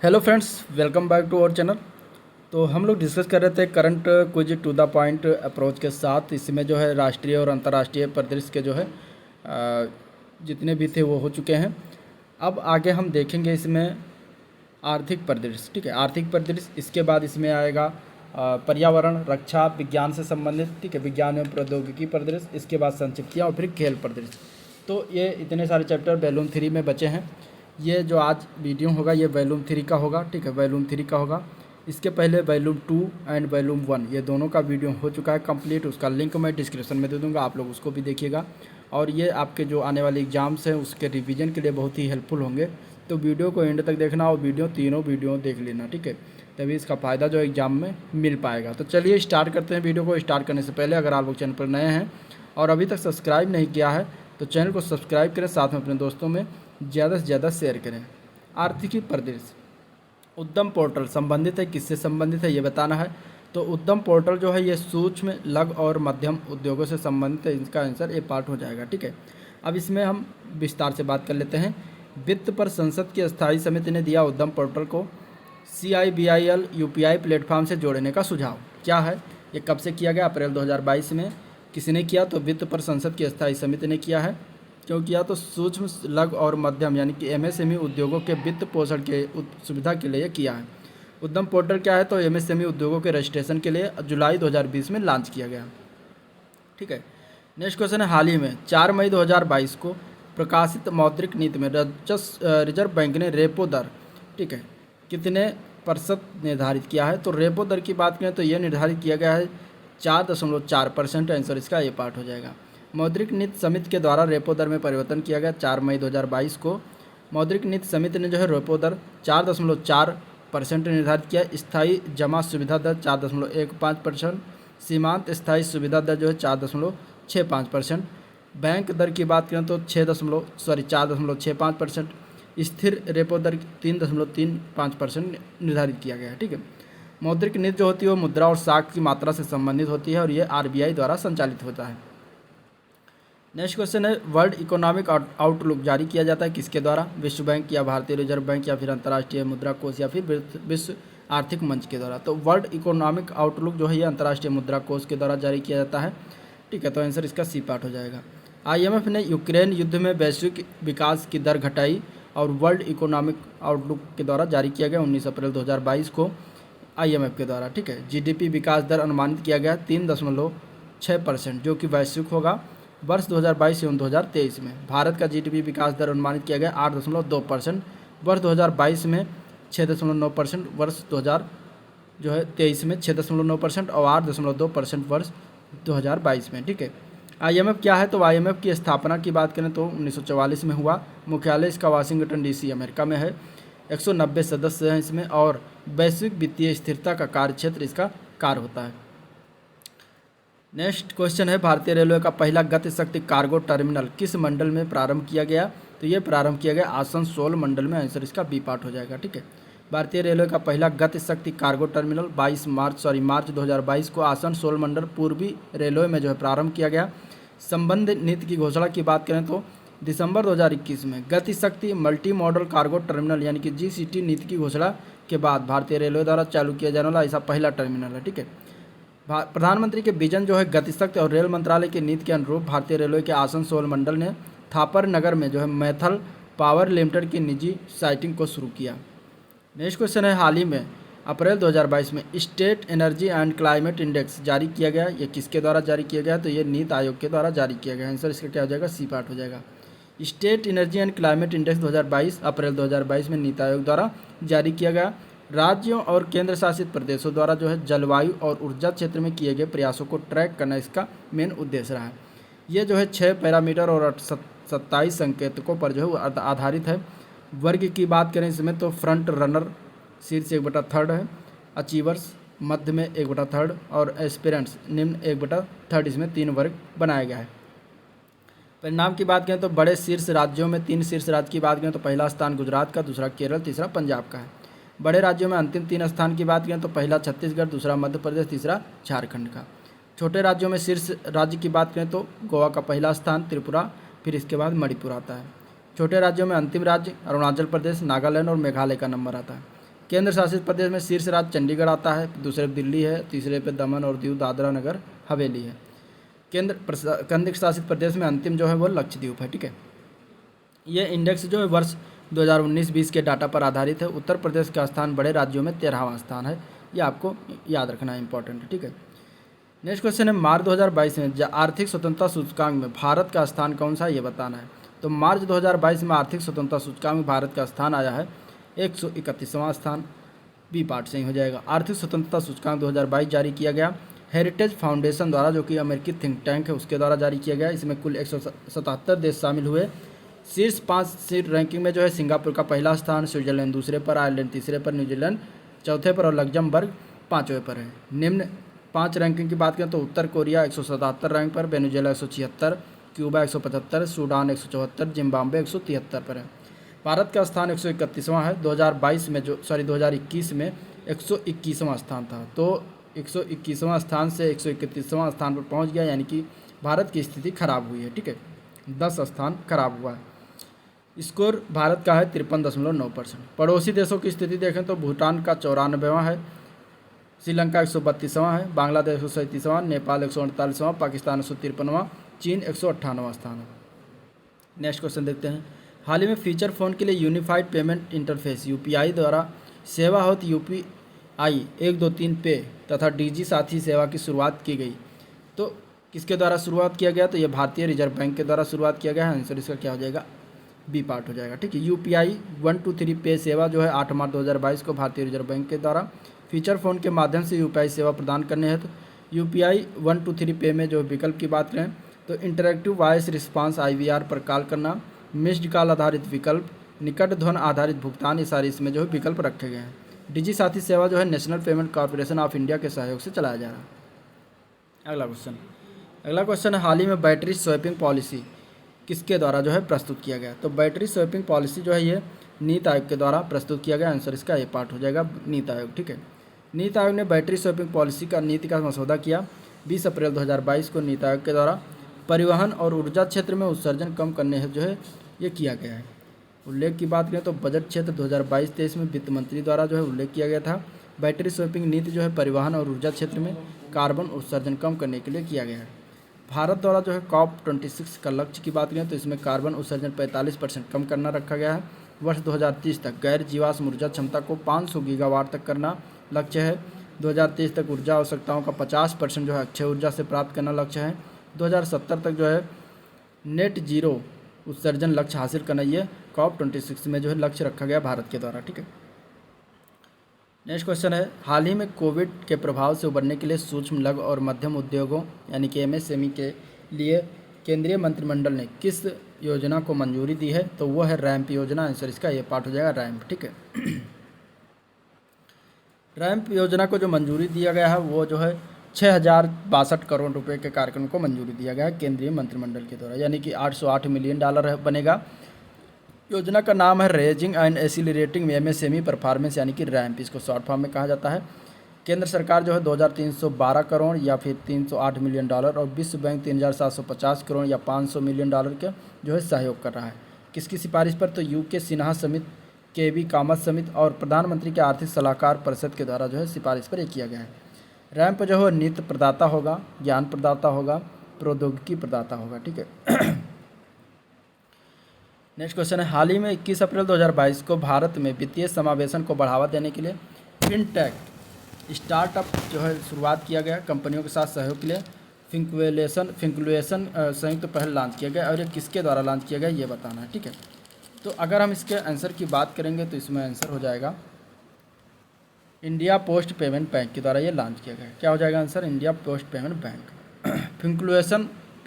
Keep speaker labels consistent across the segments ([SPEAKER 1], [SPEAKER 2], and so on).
[SPEAKER 1] Hello friends, welcome back to our channel. तो हम लोग डिस्कस कर रहे थे current quiz to the point approach के साथ। इसमें जो है राष्ट्रीय और अंतर्राष्ट्रीय परिदृश्य के जो है जितने भी थे वो हो चुके हैं। अब आगे हम देखेंगे इसमें आर्थिक परिदृश्य। ठीक है, आर्थिक परिदृश्य, इसके बाद इसमें आएगा पर्यावरण, रक्षा, विज्ञान से संबंधित। ठीक है, विज्ञान एवं प्रौद्योगिकी परिदृश्य, इसके बाद संक्षिप्तियाँ और फिर खेल परिदृश्य। तो ये इतने सारे चैप्टर वॉल्यूम 3 में बचे हैं। ये जो आज वीडियो होगा ये वॉल्यूम 3 का होगा। ठीक है, वॉल्यूम 3 का होगा। इसके पहले वॉल्यूम 2 एंड वॉल्यूम 1 ये दोनों का वीडियो हो चुका है कंप्लीट। उसका लिंक मैं डिस्क्रिप्शन में दे दूंगा, आप लोग उसको भी देखिएगा। और ये आपके जो आने वाले एग्जाम्स हैं उसके रिवीजन के लिए बहुत ही हेल्पफुल होंगे। तो वीडियो को एंड तक देखना और तीनों वीडियो देख लेना। ठीक है, तभी इसका फ़ायदा जो एग्ज़ाम में मिल पाएगा। तो चलिए स्टार्ट करते हैं। वीडियो को स्टार्ट करने से पहले अगर आप लोग चैनल पर नए हैं और अभी तक सब्सक्राइब नहीं किया है तो चैनल को सब्सक्राइब करें, साथ में अपने दोस्तों में ज़्यादा से ज़्यादा शेयर करें। आर्थिकी परिदृश्य, उद्यम पोर्टल संबंधित है, किससे संबंधित है ये बताना है। तो उद्यम पोर्टल जो है ये सूक्ष्म, लघु और मध्यम उद्योगों से संबंधित है। इसका आंसर ए पार्ट हो जाएगा। ठीक है, अब इसमें हम विस्तार से बात कर लेते हैं। वित्त पर संसद की स्थायी समिति ने दिया उद्यम पोर्टल को CIBIL UPI प्लेटफॉर्म से जोड़ने का सुझाव। क्या है, ये कब से किया गया? अप्रैल 2022 में। किसने किया? तो वित्त पर संसद की स्थायी समिति ने किया है। क्यों किया? तो सूक्ष्म, लघु और मध्यम यानी कि MSME उद्योगों के वित्त पोषण के सुविधा के लिए किया है। उद्यम पोर्टल क्या है? तो MSME उद्योगों के रजिस्ट्रेशन के लिए जुलाई 2020 में लॉन्च किया गया। ठीक है, नेक्स्ट क्वेश्चन है, हाल ही में 4 मई 2022 को प्रकाशित मौद्रिक नीति में रिजर्व बैंक ने रेपो दर, ठीक है, कितने प्रतिशत निर्धारित किया है? तो रेपो दर की बात करें तो यह निर्धारित किया गया है 4.4%। आंसर इसका ये पार्ट हो जाएगा। मौद्रिक नीति समिति के द्वारा रेपो दर में परिवर्तन किया गया 4 मई 2022 को। मौद्रिक नीति समिति ने जो है रेपो दर 4.4% निर्धारित किया। स्थायी जमा सुविधा दर 4.15%। सीमांत स्थायी सुविधा दर जो है 4.65%। बैंक दर की बात करें तो 4.65%। स्थिर रेपो दर 3.35% निर्धारित किया गया है। ठीक है, मौद्रिक नीति जो होती है वो मुद्रा और साख की मात्रा से संबंधित होती है और ये RBI द्वारा संचालित होता है। नेक्स्ट क्वेश्चन है, वर्ल्ड इकोनॉमिक आउटलुक जारी किया जाता है किसके द्वारा? विश्व बैंक या भारतीय रिजर्व बैंक या फिर अंतर्राष्ट्रीय मुद्रा कोष या फिर विश्व आर्थिक मंच के द्वारा? तो वर्ल्ड इकोनॉमिक आउटलुक जो है ये अंतर्राष्ट्रीय मुद्रा कोष के द्वारा जारी किया जाता है। ठीक है, तो आंसर इसका सी पार्ट हो जाएगा। IMF ने यूक्रेन युद्ध में वैश्विक विकास की दर घटाई और वर्ल्ड इकोनॉमिक आउटलुक के द्वारा जारी किया गया 19 अप्रैल 2022 को IMF के द्वारा। ठीक है, GDP विकास दर अनुमानित किया गया 3.6% जो कि वैश्विक होगा वर्ष 2022 एवं 2023 में। भारत का GDP विकास दर अनुमानित किया गया 8.2% वर्ष 2022 में, 6.9% वर्ष 2023 में 6.9% और 8.2% वर्ष 2022 में। ठीक है, IMF क्या है? तो IMF की स्थापना की बात करें तो 1944 में हुआ। मुख्यालय इसका वाशिंगटन DC अमेरिका में है। 190 सदस्य हैं इसमें और वैश्विक वित्तीय स्थिरता का कार्यक्षेत्र इसका कार्य होता है। नेक्स्ट क्वेश्चन है, भारतीय रेलवे का पहला गति शक्ति कार्गो टर्मिनल किस मंडल में प्रारंभ किया गया? तो ये प्रारंभ किया गया आसनसोल मंडल में। आंसर इसका बी पार्ट हो जाएगा। ठीक है, भारतीय रेलवे का पहला गति शक्ति कार्गो टर्मिनल मार्च 2022 को आसनसोल मंडल पूर्वी रेलवे में जो है प्रारंभ किया गया। संबंध नीति की घोषणा की बात करें तो दिसंबर 2021 में गति शक्ति मल्टी मॉडल कार्गो टर्मिनल यानी कि GCT नीति की घोषणा के बाद भारतीय रेलवे द्वारा चालू किया जाने वाला ऐसा पहला टर्मिनल है। ठीक है, प्रधानमंत्री के विजन जो है गतिशक्ति और रेल मंत्रालय की नीति के अनुरूप भारतीय रेलवे के आसनसोल मंडल ने थापर नगर में जो है मैथल पावर लिमिटेड की निजी साइटिंग को शुरू किया। नेक्स्ट क्वेश्चन है, हाल ही में अप्रैल 2022 में state energy and climate index जारी किया गया। ये किसके द्वारा जारी किया गया? तो ये नीति आयोग के द्वारा जारी किया गया। आंसर इसका क्या हो जाएगा? सी पार्ट हो जाएगा। State energy and climate index 2022 अप्रैल 2022 में नीति आयोग द्वारा जारी किया गया। राज्यों और केंद्र शासित प्रदेशों द्वारा जो है जलवायु और ऊर्जा क्षेत्र में किए गए प्रयासों को ट्रैक करना इसका मेन उद्देश्य रहा है। ये जो है 6 पैरामीटर और 27 संकेतकों पर जो है आधारित है। वर्ग की बात करें इसमें तो फ्रंट रनर शीर्ष 1/3 है, अचीवर्स मध्य में 1/3 और एस्पिरेंट्स निम्न 1/3। इसमें 3 वर्ग बनाया गया है। परिणाम की बात करें तो बड़े शीर्ष राज्यों में 3 शीर्ष राज्य की बात करें तो पहला स्थान गुजरात का, दूसरा केरल, तीसरा पंजाब का है। बड़े राज्यों में अंतिम 3 स्थान की बात करें तो पहला छत्तीसगढ़, दूसरा मध्य प्रदेश, तीसरा झारखंड का। छोटे राज्यों में शीर्ष राज्य की बात करें तो गोवा का पहला स्थान, त्रिपुरा, फिर इसके बाद मणिपुर आता है। छोटे राज्यों में अंतिम राज्य अरुणाचल प्रदेश, नागालैंड और मेघालय का नंबर आता है। केंद्र शासित प्रदेश में शीर्ष राज्य चंडीगढ़ आता है, दूसरे पे दिल्ली है, तीसरे पे दमन और दीव दादरा नगर हवेली है। केंद्र शासित प्रदेश में अंतिम जो है वो लक्षद्वीप है। ठीक है, ये इंडेक्स जो है वर्ष 2019-20 के डाटा पर आधारित है। उत्तर प्रदेश का स्थान बड़े राज्यों में 13वां स्थान है, ये आपको याद रखना इंपॉर्टेंट है। ठीक है, नेक्स्ट क्वेश्चन है मार्च 2022 में आर्थिक स्वतंत्रता सूचकांक में भारत का स्थान कौन सा है, ये बताना है। तो मार्च 2022 में आर्थिक स्वतंत्रता सूचकांक में भारत का स्थान आया है 131वां स्थान, बी पार्ट सही हो जाएगा। आर्थिक स्वतंत्रता सूचकांक 2022 जारी किया गया हेरिटेज फाउंडेशन द्वारा, जो कि अमेरिकी थिंक टैंक है, उसके द्वारा जारी किया गया। इसमें कुल 177 देश शामिल हुए। शीर्ष 5 सीट रैंकिंग में जो है सिंगापुर का पहला स्थान, स्विट्जरलैंड दूसरे पर, आयरलैंड तीसरे पर, न्यूजीलैंड चौथे पर और लग्जमबर्ग 5वें पर है। निम्न 5 रैंकिंग की बात करें तो उत्तर कोरिया 177 रैंक पर, वेनेजुएला 176, क्यूबा 175, सूडान 174, जिम्बाब्वे 173 पर है। भारत का स्थान 131वां है। 2021 में 121वां स्थान था, तो 121वां स्थान से 131वां स्थान पर पहुंच गया, यानी कि भारत की स्थिति खराब हुई है। ठीक है, 10 स्थान खराब हुआ है। स्कोर भारत का है 53.9%। पड़ोसी देशों की स्थिति देखें तो भूटान का 94वां है, श्रीलंका 132वां है, बांग्लादेश 137वां, नेपाल 148वां, पाकिस्तान 153वां, चीन 198वां स्थान है। नेक्स्ट क्वेश्चन देखते हैं। हाल ही में फीचर फ़ोन के लिए यूनिफाइड पेमेंट इंटरफेस यूपीआई द्वारा सेवा होत यूपीआई 123 पे तथा डीजी साथी सेवा की शुरुआत की गई। तो किसके द्वारा शुरुआत किया गया, तो ये भारतीय रिजर्व बैंक के द्वारा शुरुआत किया गया है। आंसर इसका क्या हो जाएगा, बी पार्ट हो जाएगा। ठीक है, यूपीआई 123 पे सेवा जो है 8 मार्च 2022 को भारतीय रिजर्व बैंक के द्वारा फीचर फ़ोन के माध्यम से यूपीआई सेवा प्रदान करने हेतु यूपीआई 123 पे में जो विकल्प की बात करें तो इंटरैक्टिव वॉइस रिस्पांस IVR पर कॉल करना, मिस्ड कॉल आधारित विकल्प, निकट ध्वन आधारित भुगतान, ये सारे इसमें जो है विकल्प रखे गए हैं। डिजी साथी सेवा जो है national payment corporation of India के सहयोग से चलाया जा रहा है। अगला क्वेश्चन है हाल ही में बैटरी स्वैपिंग पॉलिसी किसके द्वारा जो है प्रस्तुत किया गया। तो बैटरी स्वैपिंग पॉलिसी जो है ये नीति आयोग के द्वारा प्रस्तुत किया गया। आंसर इसका ए पार्ट हो जाएगा, नीति आयोग। ठीक है, नीति आयोग ने बैटरी स्वैपिंग पॉलिसी का नीति का मसौदा किया 20 अप्रैल 2022 को। नीति आयोग के द्वारा परिवहन और ऊर्जा क्षेत्र में उत्सर्जन कम करने जो है ये किया गया है। उल्लेख की बात करें तो बजट क्षेत्र 2022-23 में वित्त मंत्री द्वारा जो है उल्लेख किया गया था। बैटरी स्वैपिंग नीति जो है परिवहन और ऊर्जा क्षेत्र में कार्बन उत्सर्जन कम करने के लिए किया गया है। भारत द्वारा जो है COP26 का लक्ष्य की बात करें तो इसमें कार्बन उत्सर्जन 45% कम करना रखा गया है। वर्ष 2030 तक गैर जीवाश्म ऊर्जा क्षमता को 500 गीगावाट तक करना लक्ष्य है। 2023 तक ऊर्जा आवश्यकताओं का 50% जो है अक्षय ऊर्जा से प्राप्त करना लक्ष्य है। 2070 तक जो है नेट जीरो उत्सर्जन लक्ष्य हासिल करना, ये COP26 में जो है लक्ष्य रखा गया भारत के द्वारा। ठीक है, नेक्स्ट क्वेश्चन है हाल ही में कोविड के प्रभाव से उबरने के लिए सूक्ष्म लघु और मध्यम उद्योगों यानी कि MSME के लिए केंद्रीय मंत्रिमंडल ने किस योजना को मंजूरी दी है, तो वो है रैम्प योजना। आंसर इसका ये पार्ट हो जाएगा, रैम्प। ठीक है, रैम्प योजना को जो मंजूरी दिया गया है वो जो है 6062 करोड़ रुपए के कार्यक्रम को मंजूरी दिया गया है केंद्रीय मंत्रिमंडल के द्वारा, यानी कि $808 मिलियन बनेगा। योजना का नाम है raising and accelerating MSME performance यानी कि रैम्प, इसको शॉर्ट फॉर्म में कहा जाता है। केंद्र सरकार जो है 2312 करोड़ या फिर $308 मिलियन और विश्व बैंक 3750 करोड़ या $500 मिलियन के जो है सहयोग कर रहा है। किसकी सिफारिश पर, तो UK सिन्हा समिति, KB कामत समिति और प्रधानमंत्री के आर्थिक सलाहकार परिषद के द्वारा जो है सिफारिश पर यह किया गया है। रैम्प जो है नीति प्रदाता होगा, ज्ञान प्रदाता होगा, प्रौद्योगिकी प्रदाता होगा। ठीक है, नेक्स्ट क्वेश्चन है हाल ही में 21 अप्रैल 2022 को भारत में वित्तीय समावेशन को बढ़ावा देने के लिए फिनटेक स्टार्टअप जो है शुरुआत किया गया। कंपनियों के साथ सहयोग के लिए फिंक्लुएशन संयुक्त पहल लॉन्च किया गया और ये किसके द्वारा लॉन्च किया गया ये बताना है। ठीक है, तो अगर हम इसके आंसर की बात करेंगे तो इसमें आंसर हो जाएगा इंडिया पोस्ट पेमेंट बैंक के द्वारा ये लॉन्च किया गया। क्या हो जाएगा answer, India post payment bank.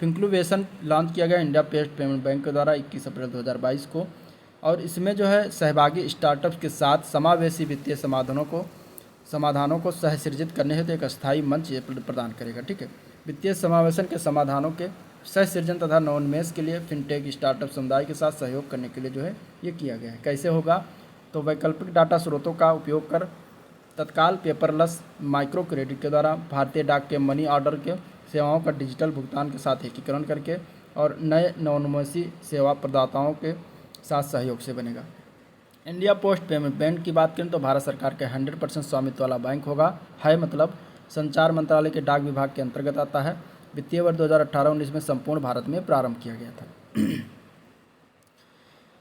[SPEAKER 1] फिंक्लुएशन लॉन्च किया गया इंडिया पोस्ट पेमेंट बैंक के द्वारा 21 अप्रैल 2022 को, और इसमें जो है सहभागी स्टार्टअप्स के साथ समावेशी वित्तीय समाधानों को सहसृजित करने हेतु एक अस्थायी मंच प्रदान करेगा। ठीक है, वित्तीय समावेशन के समाधानों के सहसृजन तथा नवोन्मेष के लिए फिनटेक स्टार्टअप समुदाय के साथ सहयोग करने के लिए जो है ये किया गया है। कैसे होगा, तो वैकल्पिक डाटा स्रोतों का उपयोग कर तत्काल पेपरलेस माइक्रो क्रेडिट के द्वारा भारतीय डाक के मनी ऑर्डर के सेवाओं का डिजिटल भुगतान के साथ एकीकरण करके और नए नवोन्मेषी सेवा प्रदाताओं के साथ सहयोग से बनेगा। इंडिया पोस्ट पेमेंट बैंक की बात करें तो भारत सरकार के 100% स्वामित्व वाला बैंक होगा, है मतलब संचार मंत्रालय के डाक विभाग के अंतर्गत आता है। वित्तीय वर्ष 2018-19 में संपूर्ण भारत में प्रारंभ किया गया था।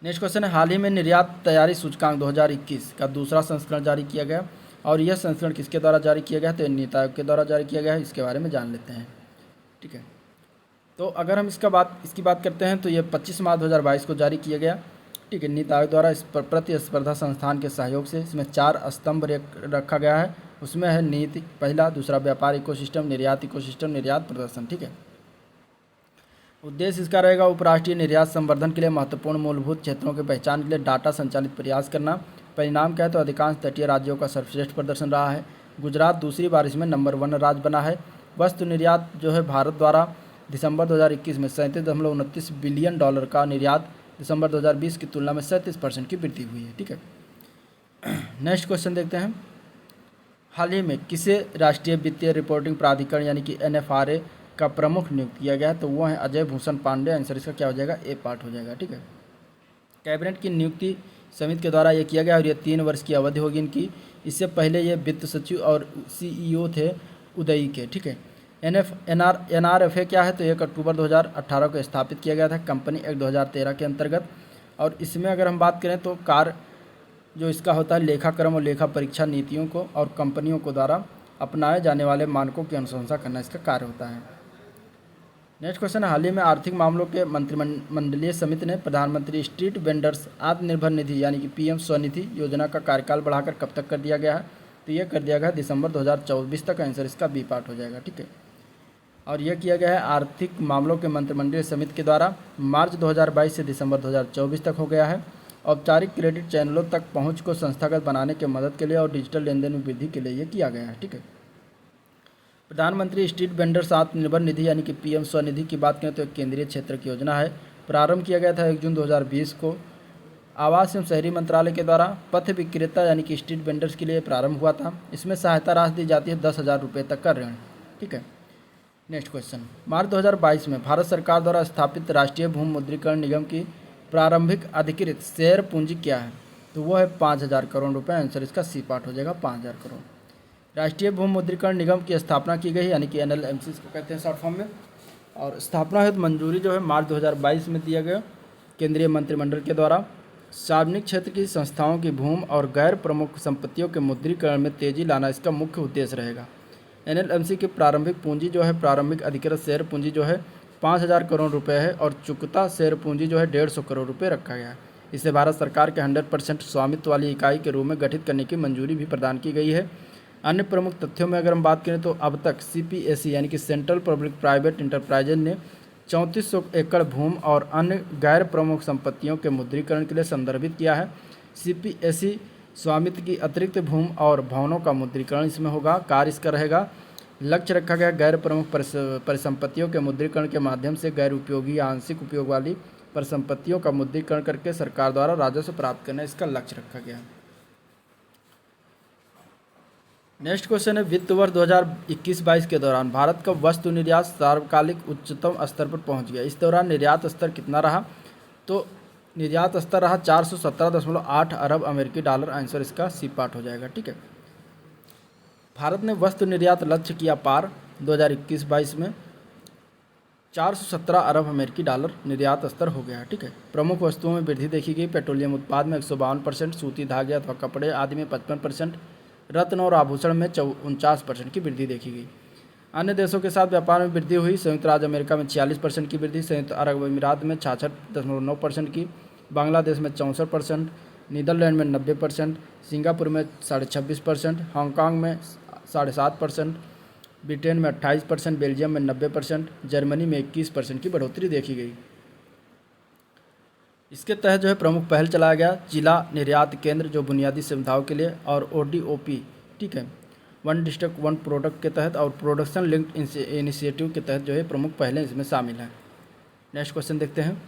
[SPEAKER 1] नेक्स्ट क्वेश्चन है, हाल ही में निर्यात तैयारी सूचकांक 2021 का दूसरा संस्करण जारी किया गया और यह संस्करण किसके द्वारा जारी किया गया? तो नीति आयोग के द्वारा जारी किया गया है। इसके बारे में जान लेते हैं। ठीक है, तो अगर हम इसकी बात करते हैं तो ये 25 मार्च 2022 को जारी किया गया। ठीक है, नीति आयोग द्वारा इस प्रतिस्पर्धा संस्थान के सहयोग से इसमें 4 स्तंभ रखा गया है। उसमें है नीति पहला, दूसरा व्यापार इकोसिस्टम, निर्यात इकोसिस्टम, निर्यात प्रदर्शन। ठीक है, उद्देश्य इसका रहेगा उपराष्ट्रीय निर्यात संवर्धन के लिए महत्वपूर्ण मूलभूत क्षेत्रों की पहचान के लिए डाटा संचालित प्रयास करना। परिणाम क्या है? तो अधिकांश तटीय राज्यों का सर्वश्रेष्ठ प्रदर्शन रहा है। गुजरात दूसरी बार इसमें नंबर 1 राज्य बना है। वस्तु निर्यात जो है भारत द्वारा दिसंबर 2021 में 37.29 बिलियन डॉलर का निर्यात दिसंबर 2020 की तुलना में 37% की वृद्धि हुई है। ठीक है, नेक्स्ट क्वेश्चन देखते हैं, हाल ही में किसे राष्ट्रीय वित्तीय रिपोर्टिंग प्राधिकरण यानी कि NFRA का प्रमुख नियुक्त किया गया? तो वो है अजय भूषण पांडे। आंसर इसका क्या हो जाएगा? ए पार्ट हो जाएगा। ठीक है, कैबिनेट की नियुक्ति समिति के द्वारा ये किया गया और ये 3 वर्ष की अवधि होगी इनकी। इससे पहले ये वित्त सचिव और CEO थे उदयी के। ठीक है, NRFA क्या है? तो 1 अक्टूबर 2018 को स्थापित किया गया था कंपनी एक्ट 2013 के अंतर्गत। और इसमें अगर हम बात करें तो कार्य जो इसका होता है लेखाक्रम और लेखा परीक्षा नीतियों को और कंपनियों को द्वारा अपनाए जाने वाले मानकों की अनुशंसा करना इसका कार्य होता है। नेक्स्ट क्वेश्चन है, हाल ही में आर्थिक मामलों के मंत्रिमंडलीय समिति ने प्रधानमंत्री स्ट्रीट वेंडर्स आत्मनिर्भर निधि यानी कि PM स्वनिधि योजना का कार्यकाल बढ़ाकर कब तक कर दिया गया है? तो यह कर दिया गया दिसंबर 2024 तक। आंसर इसका बी पार्ट हो जाएगा। ठीक है, और यह किया गया है आर्थिक मामलों के मंत्रिमंडलीय समिति के द्वारा मार्च 2022 से दिसंबर 2024 तक हो गया है। औपचारिक क्रेडिट चैनलों तक पहुंच को संस्थागत बनाने के मदद के लिए और डिजिटल लेन देन में वृद्धि के लिए यह किया गया है। ठीक है, प्रधानमंत्री स्ट्रीट वेंडर्स आत्मनिर्भर निधि यानी कि PM स्वनिधि की बात करें तो एक केंद्रीय क्षेत्र की योजना है। प्रारंभ किया गया था 1 जून 2020 को। आवास एवं शहरी मंत्रालय के द्वारा पथ विक्रेता यानी कि स्ट्रीट वेंडर्स के लिए प्रारंभ हुआ था। इसमें सहायता राशि दी जाती है 10,000 रुपये तक का ऋण। ठीक है, नेक्स्ट क्वेश्चन, मार्च 2022 में भारत सरकार द्वारा स्थापित राष्ट्रीय भूमि मुद्रीकरण निगम की प्रारंभिक अधिकृत शेयर पूंजी क्या है? तो वो है 5,000 करोड़ रुपये। आंसर इसका सी पार्ट हो जाएगा 5,000 करोड़। राष्ट्रीय भूमि मुद्रीकरण निगम की स्थापना की गई यानी कि NLMC इसको कहते हैं शॉर्ट फॉर्म में। और स्थापना हेतु मंजूरी जो है मार्च 2022 में दिया गया केंद्रीय मंत्रिमंडल के द्वारा। सार्वजनिक क्षेत्र की संस्थाओं की भूमि और गैर प्रमुख संपत्तियों के मुद्रीकरण में तेजी लाना इसका मुख्य उद्देश्य रहेगा। NLMC की प्रारंभिक पूंजी जो है प्रारंभिक अधिकृत शेयर पूंजी जो है 5,000 करोड़ रुपये है और चुकता शेयर पूंजी जो है 150 करोड़ रुपये रखा गया है। इसे भारत सरकार के 100% स्वामित्व वाली इकाई के रूप में गठित करने की मंजूरी भी प्रदान की गई है। अन्य प्रमुख तथ्यों में अगर हम बात करें तो अब तक CPSE यानी कि सेंट्रल पब्लिक प्राइवेट इंटरप्राइजेज ने 3400 एकड़ भूमि और अन्य गैर प्रमुख संपत्तियों के मुद्रीकरण के लिए संदर्भित किया है। CPSE स्वामित्व की अतिरिक्त भूमि और भवनों का मुद्रीकरण इसमें होगा। कार्य इसका रहेगा, लक्ष्य रखा गया गैर प्रमुख परिसंपत्तियों के मुद्रीकरण के माध्यम से गैर उपयोगी या आंशिक उपयोग वाली परिसंपत्तियों का मुद्रीकरण करके सरकार द्वारा राजस्व प्राप्त करना इसका लक्ष्य रखा गया। नेक्स्ट क्वेश्चन है, वित्त वर्ष 2021-22 के दौरान भारत का वस्तु निर्यात सार्वकालिक उच्चतम स्तर पर पहुंच गया। इस दौरान निर्यात स्तर कितना रहा? तो निर्यात स्तर रहा 417.8 अरब अमेरिकी डॉलर। आंसर इसका सी पार्ट हो जाएगा। ठीक है, भारत ने वस्तु निर्यात लक्ष्य किया पार 2021-22 में 417 अरब अमेरिकी डॉलर निर्यात स्तर हो गया। ठीक है, प्रमुख वस्तुओं में वृद्धि देखी गई। पेट्रोलियम उत्पाद में 152%, सूती धागे अथवा कपड़े आदि में 55%, रत्न और आभूषण में 49% की वृद्धि देखी गई। अन्य देशों के साथ व्यापार में वृद्धि हुई। संयुक्त राज्य अमेरिका में 46% की वृद्धि, संयुक्त अरब अमीरात में 66.9% की, बांग्लादेश में 64%, नीदरलैंड में 90%, सिंगापुर में 26.5%, हांगकांग में 7.5%, ब्रिटेन में 28%, बेल्जियम में 90%, जर्मनी में 21% की बढ़ोतरी देखी गई। इसके तहत जो है प्रमुख पहल चलाया गया जिला निर्यात केंद्र जो बुनियादी सुविधाओं के लिए और ODOP, ठीक है, 1 डिस्ट्रिक्ट 1 प्रोडक्ट के तहत और प्रोडक्शन लिंक्ड इनिशिएटिव के तहत जो है प्रमुख पहलें इसमें शामिल हैं। नेक्स्ट क्वेश्चन देखते हैं,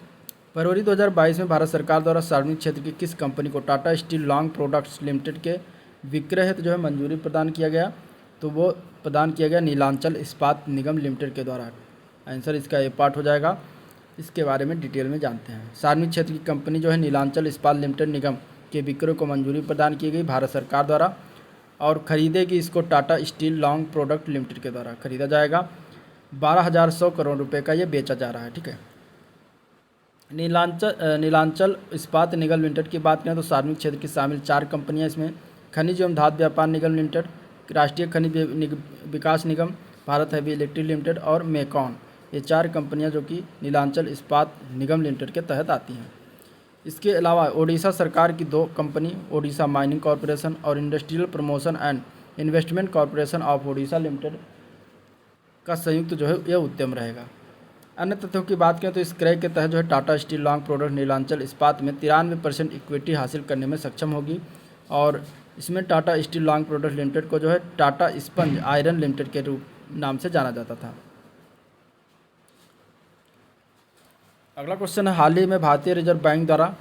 [SPEAKER 1] फरवरी 2022 में भारत सरकार द्वारा सार्वजनिक क्षेत्र की किस कंपनी को Tata Steel long products limited के विक्रय हेतु जो है मंजूरी प्रदान किया गया? तो वो प्रदान किया गया नीलांचल इस्पात निगम लिमिटेड के द्वारा। आंसर इसका ए पार्ट हो जाएगा। इसके बारे में डिटेल में जानते हैं। सार्वजनिक क्षेत्र की कंपनी जो है नीलांचल इस्पात लिमिटेड निगम के विक्रय को मंजूरी प्रदान की गई भारत सरकार द्वारा और खरीदेगी इसको Tata Steel long product limited के द्वारा खरीदा जाएगा। 12,100 करोड़ रुपए का ये बेचा जा रहा है। ठीक है। नीलांचल इस्पात निगम लिमिटेड की बात करें तो सार्वजनिक क्षेत्र की शामिल 4 कंपनियां इसमें खनिज एवं धातु व्यापार निगम लिमिटेड, राष्ट्रीय खनिज विकास निगम, भारत हैवी इलेक्ट्रिक लिमिटेड और मेकॉन, ये 4 कंपनियां जो कि नीलांचल इस्पात निगम लिमिटेड के तहत आती हैं। इसके अलावा ओडिशा सरकार की 2 कंपनी ओडिशा माइनिंग कॉरपोरेशन और industrial promotion and investment corporation of Odisha limited का संयुक्त जो है यह उद्यम रहेगा। अन्य तथ्यों की बात करें तो इस क्रय के तहत जो है Tata Steel long product Neelachal Ispat में 93% इक्विटी हासिल करने में सक्षम होगी और इसमें Tata Steel long product limited को जो है टाटा स्पंज आयरन लिमिटेड के रूप नाम से जाना जाता था। अगला क्वेश्चन है, हाल ही में भारतीय रिजर्व बैंक द्वारा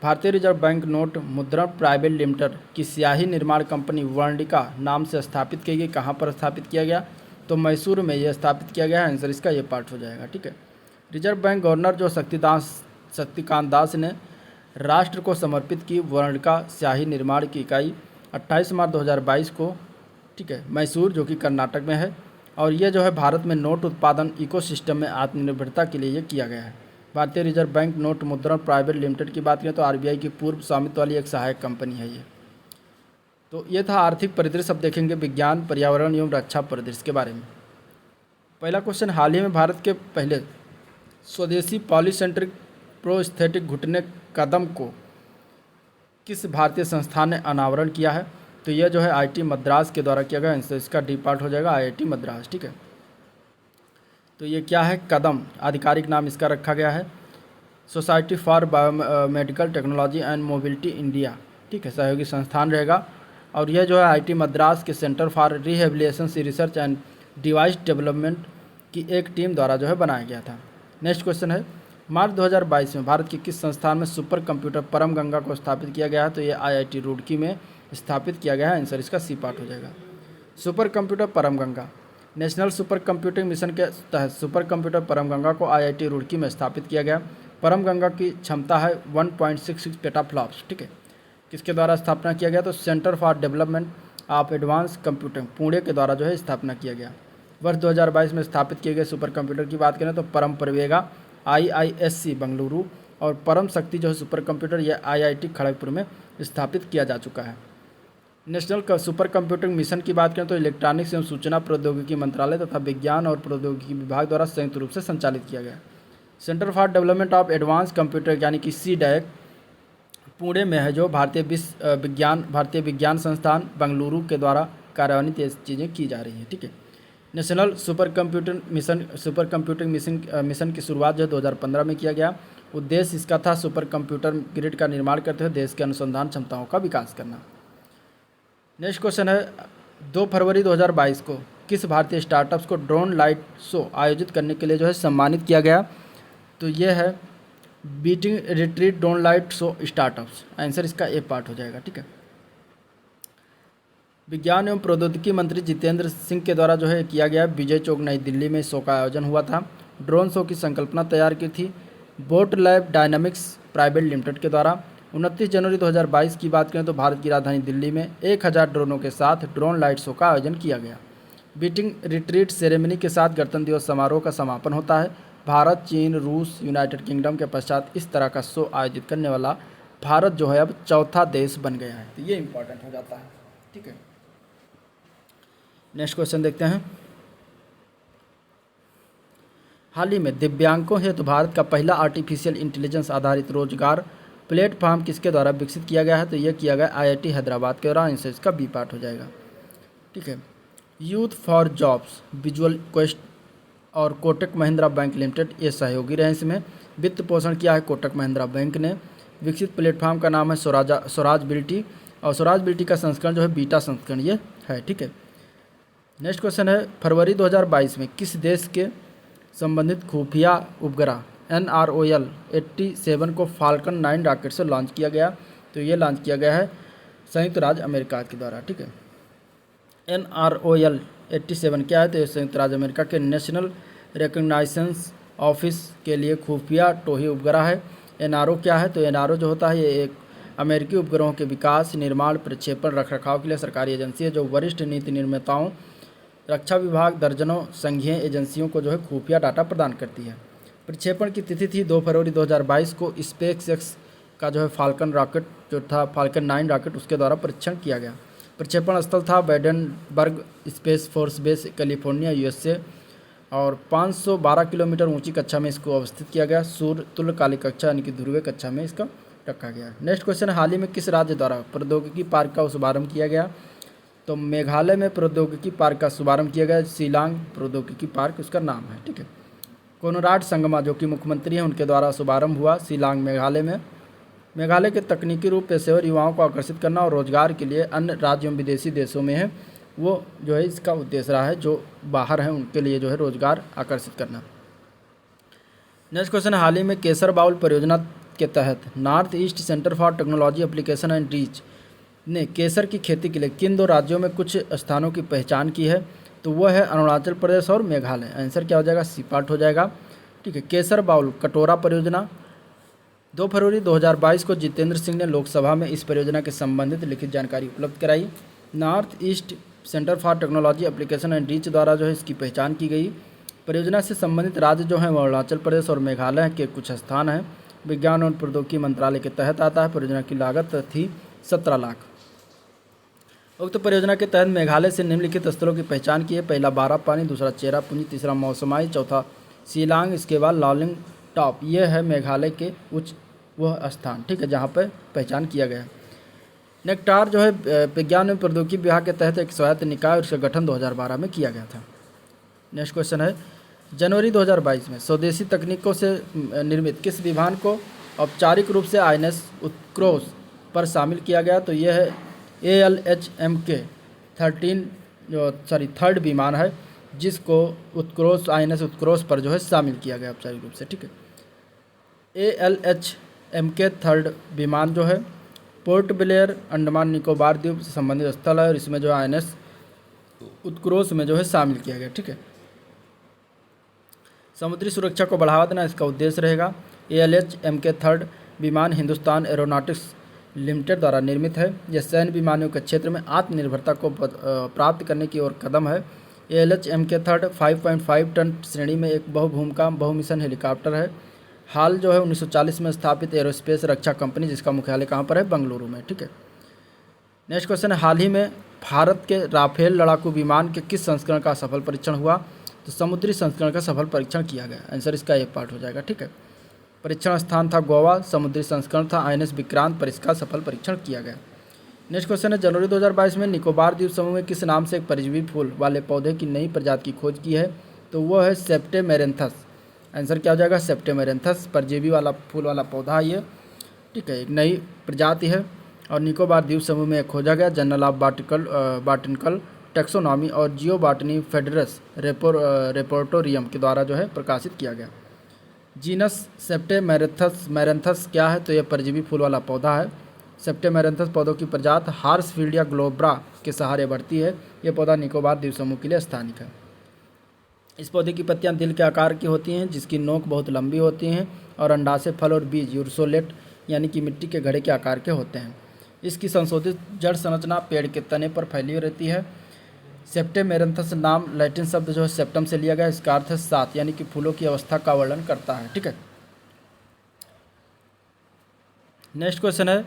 [SPEAKER 1] भारतीय रिजर्व बैंक नोट मुद्रण प्राइवेट लिमिटेड की स्याही निर्माण कंपनी वर्णिका नाम से स्थापित की गई। कहाँ पर स्थापित किया गया? तो मैसूर में यह स्थापित किया गया है। आंसर इसका ये पार्ट हो जाएगा। ठीक है। रिजर्व बैंक गवर्नर जो शक्तिकांत दास ने राष्ट्र को समर्पित की वर्णिका स्याही निर्माण की इकाई 28 मार्च 2022 को, ठीक है, मैसूर जो कि कर्नाटक में है और ये जो है भारत में नोट उत्पादन इकोसिस्टम में आत्मनिर्भरता के लिए ये किया गया है। भारतीय रिजर्व बैंक नोट मुद्रण प्राइवेट लिमिटेड की बात करें तो आरबीआई की पूर्व स्वामित्व वाली एक सहायक कंपनी है ये। तो ये था आर्थिक परिदृश्य। अब देखेंगे विज्ञान, पर्यावरण एवं रक्षा परिदृश्य के बारे में। पहला क्वेश्चन, हाल ही में भारत के पहले स्वदेशी पॉलीसेंट्रिक प्रोस्थेटिक घुटने कदम को किस भारतीय संस्थान ने अनावरण किया है? तो यह जो है आईआईटी मद्रास के द्वारा किया गया। आंसर इसका डी पार्ट हो जाएगा आईआईटी मद्रास। ठीक है। तो ये क्या है? कदम, आधिकारिक नाम इसका रखा गया है society for biomedical technology and mobility India. ठीक है, सहयोगी संस्थान रहेगा और यह जो है आईआईटी मद्रास के centre for rehabilitation research and device development की एक टीम द्वारा जो है बनाया गया था। नेक्स्ट क्वेश्चन है, मार्च 2022 में भारत के किस संस्थान में सुपर कंप्यूटर परम गंगा को स्थापित किया गया है? तो ये आईआईटी रुड़की में स्थापित किया गया है। आंसर इसका सी पार्ट हो जाएगा। सुपर कंप्यूटर परम Ganga, national super computing mission के तहत सुपर कंप्यूटर परम गंगा को आईआईटी रुड़की में स्थापित किया गया। परम गंगा की क्षमता है 1.66 पेटाफ्लॉप्स। ठीक है। किसके द्वारा स्थापना किया गया? तो centre for development of advance computing Pune के द्वारा जो है स्थापना किया गया। वर्ष 2022 में स्थापित किए गए सुपर कंप्यूटर की बात करें तो परम प्रवेगा IISc बेंगलुरु और परम शक्ति जो है सुपर कंप्यूटर यह IIT खड़गपुर में स्थापित किया जा चुका है। नेशनल सुपर कंप्यूटिंग मिशन की बात करें तो इलेक्ट्रॉनिक्स एवं सूचना प्रौद्योगिकी मंत्रालय तथा विज्ञान और प्रौद्योगिकी विभाग द्वारा संयुक्त रूप से संचालित किया गया। Centre for development of advance computer यानी कि CDAC पुणे में है, जो भारतीय विज्ञान संस्थान बेंगलुरु के द्वारा कार्यान्वित ये चीज़ें की जा रही हैं। ठीक है। नेशनल सुपर कंप्यूटिंग मिशन की शुरुआत जो 2015 में किया गया। उद्देश्य इसका था सुपर कंप्यूटर ग्रिड का निर्माण करते हुए देश के अनुसंधान क्षमताओं का विकास करना। नेक्स्ट क्वेश्चन है, 2 फरवरी 2022 को किस भारतीय स्टार्टअप्स को ड्रोन लाइट शो आयोजित करने के लिए जो है सम्मानित किया गया? तो ये है beating retreat drone light show startups. Answer इसका ए पार्ट हो जाएगा। ठीक है। विज्ञान एवं प्रौद्योगिकी मंत्री जितेंद्र सिंह के द्वारा जो है किया गया विजय चौक नई दिल्ली में शो का आयोजन हुआ था। ड्रोन शो की संकल्पना तैयार की थी boat lab dynamics private limited के द्वारा। 29 जनवरी 2022 की बात करें तो भारत की राजधानी दिल्ली में 1000 ड्रोनों के साथ ड्रोन लाइट शो का आयोजन किया गया। बीटिंग रिट्रीट सेरेमनी के साथ गणतंत्र दिवस समारोह का समापन होता है। भारत, चीन, रूस, यूनाइटेड किंगडम के पश्चात इस तरह का शो आयोजित करने वाला भारत जो है अब चौथा देश बन गया है। तो ये इंपॉर्टेंट हो जाता है। ठीक है। नेक्स्ट क्वेश्चन देखते हैं, हाल ही में दिव्यांगों हेतु भारत का पहला आर्टिफिशियल इंटेलिजेंस आधारित रोजगार प्लेटफॉर्म किसके द्वारा विकसित किया गया है? तो यह किया गया IIT हैदराबाद के द्वारा। आंसर इसका बी पार्ट हो जाएगा। ठीक है। Youth for jobs, visual quest और कोटक महिंद्रा बैंक लिमिटेड ये सहयोगी रहे। इसमें वित्त पोषण किया है कोटक महिंद्रा बैंक ने। विकसित प्लेटफॉर्म का नाम है स्वराजबिलिटी और स्वराजबिलिटी का संस्करण जो है बीटा संस्करण ये है। ठीक है। नेक्स्ट क्वेश्चन है, फरवरी 2022 में किस देश के संबंधित खुफिया उपग्रह NROL 87 को फाल्कन 9 रॉकेट से लॉन्च किया गया? तो ये लॉन्च किया गया है संयुक्त राज्य अमेरिका के द्वारा। ठीक है। NROL 87 क्या है? तो ये संयुक्त राज्य अमेरिका के नेशनल रिकग्नाइजेंस ऑफिस के लिए खुफिया टोही उपग्रह है। NRO क्या है? तो NRO जो होता है ये एक अमेरिकी उपग्रहों के विकास, निर्माण, प्रक्षेपण, रखरखाव के लिए सरकारी एजेंसी है जो वरिष्ठ नीति निर्माताओं, रक्षा विभाग, दर्जनों संघीय एजेंसियों को जो है खुफिया डाटा प्रदान करती है। प्रक्षेपण की तिथि थी 2 फरवरी 2022 को। स्पेसएक्स का जो है फाल्कन रॉकेट जो था, फाल्कन 9 रॉकेट, उसके द्वारा परीक्षण किया गया। प्रक्षेपण स्थल था Vandenberg space force base, California, USA, और 512 किलोमीटर ऊंची कक्षा में इसको अवस्थित किया गया। सूर्य तुल्यकालिक कक्षा यानी कि ध्रुवीय कक्षा में इसका रखा गया। नेक्स्ट क्वेश्चन, हाल ही में किस राज्य द्वारा प्रौद्योगिकी पार्क का शुभारंभ किया गया? तो मेघालय में प्रौद्योगिकी पार्क का शुभारंभ किया गया। शिलांग प्रौद्योगिकी पार्क उसका नाम है, ठीक है। कोनराड संगमा जो कि मुख्यमंत्री हैं उनके द्वारा शुभारंभ हुआ शिलांग मेघालय में। मेघालय के तकनीकी रूप पेशेवर युवाओं को आकर्षित करना और रोजगार के लिए अन्य राज्यों विदेशी देशों में है, वो जो है इसका उद्देश्य रहा है, जो बाहर हैं उनके लिए जो है रोजगार आकर्षित करना। नेक्स्ट क्वेश्चन, हाल ही में केसर बाउल परियोजना के तहत north east centre for technology application and reach ने केसर की खेती के लिए किन 2 राज्यों में कुछ स्थानों की पहचान की है? तो वह है अरुणाचल प्रदेश और मेघालय। आंसर क्या हो जाएगा? सी पार्ट हो जाएगा, ठीक है। केसर बाउल कटोरा परियोजना 2 फरवरी 2022 को जितेंद्र सिंह ने लोकसभा में इस परियोजना के संबंधित लिखित जानकारी उपलब्ध कराई। North east centre for technology application and reach द्वारा जो है इसकी पहचान की गई। परियोजना से संबंधित राज्य जो हैं वो अरुणाचल प्रदेश और मेघालय के कुछ स्थान हैं। विज्ञान और प्रौद्योगिकी मंत्रालय के तहत आता है। परियोजना की लागत थी 17 लाख। उक्त परियोजना के तहत मेघालय से निम्नलिखित स्थलों की पहचान की है। पहला बारापानी, दूसरा चेरापूंजी, तीसरा मौसमाई, चौथा शिलांग, इसके बाद लॉलिंग टॉप। ये है मेघालय के उच्च वह स्थान, ठीक है, जहाँ पर पहचान किया गया। नेक्टार जो है विज्ञान एवं प्रौद्योगिकी विभाग के तहत एक स्वायत्त निकाय और इसका गठन 2012 में किया गया था। नेक्स्ट क्वेश्चन है, जनवरी 2022 में स्वदेशी तकनीकों से निर्मित किस विमान को औपचारिक रूप से INS उत्क्रोश पर शामिल किया गया? तो यह है ALHMK 3rd विमान है जिसको उत्क्रोश INS उत्क्रोश पर जो है शामिल किया गया औपचारिक रूप से, ठीक है। ALHMK 3rd विमान जो है पोर्ट ब्लेयर अंडमान निकोबार द्वीप से संबंधित स्थल है और इसमें जो INS उत्क्रोश में जो है शामिल किया गया, ठीक है। समुद्री सुरक्षा को बढ़ावा देना इसका उद्देश्य रहेगा। ALHMK 3rd विमान हिंदुस्तान एरोनॉटिक्स लिमिटेड द्वारा निर्मित है। यह सैन्य विमानों के क्षेत्र में आत्मनिर्भरता को प्राप्त करने की ओर कदम है। ALHMK 3rd 5.5 टन श्रेणी में एक बहुभूमिका बहुमिशन हेलीकॉप्टर है। हाल जो है 1940 में स्थापित एरोस्पेस रक्षा कंपनी जिसका मुख्यालय कहाँ पर है? बेंगलुरु में, ठीक है। नेक्स्ट क्वेश्चन है, हाल ही में भारत के राफेल लड़ाकू विमान के किस संस्करण का सफल परीक्षण हुआ? तो समुद्री संस्करण का सफल परीक्षण किया गया। आंसर इसका एक पार्ट हो जाएगा, ठीक है। परीक्षण स्थान था गोवा, समुद्री संस्करण था INS विक्रांत पर इसका सफल परीक्षण किया गया। नेक्स्ट क्वेश्चन है, जनवरी 2022 में निकोबार द्वीप समूह में किस नाम से एक परजीवी फूल वाले पौधे की नई प्रजाति की खोज की है? तो वह है सेप्टेमेरेंथस। आंसर क्या हो जाएगा? सेप्टेमेरेंथस परजीवी वाला फूल वाला पौधा है ये, ठीक है, एक नई प्रजाति है और निकोबार द्वीप समूह में खोजा गया। जर्नल ऑफ बॉटनिकल टेक्सोनॉमी और जियो बॉटनी फेडरस रेपोर्टोरियम के द्वारा जो है प्रकाशित किया गया। जीनस सेप्टेमेरेंथस क्या है? तो यह परजीवी फूल वाला पौधा है। सेप्टेमेरेंथस पौधों की प्रजाति हार्सफील्डिया ग्लोब्रा के सहारे बढ़ती है। यह पौधा निकोबार द्वीप समूह के लिए स्थानिक है। इस पौधे की पत्तियां दिल के आकार की होती हैं जिसकी नोक बहुत लंबी होती हैं और अंडाशय फल और बीज यूरसोलेट यानी कि मिट्टी के घड़े के आकार के होते हैं। इसकी संशोधित जड़ संरचना पेड़ के तने पर फैली हुई रहती है। सेप्टेमेरेंथस नाम लैटिन शब्द जो है सेप्टम से लिया गया। इसका अर्थ है 7 यानी कि फूलों की अवस्था का वर्णन करता है, ठीक है। नेक्स्ट क्वेश्चन है,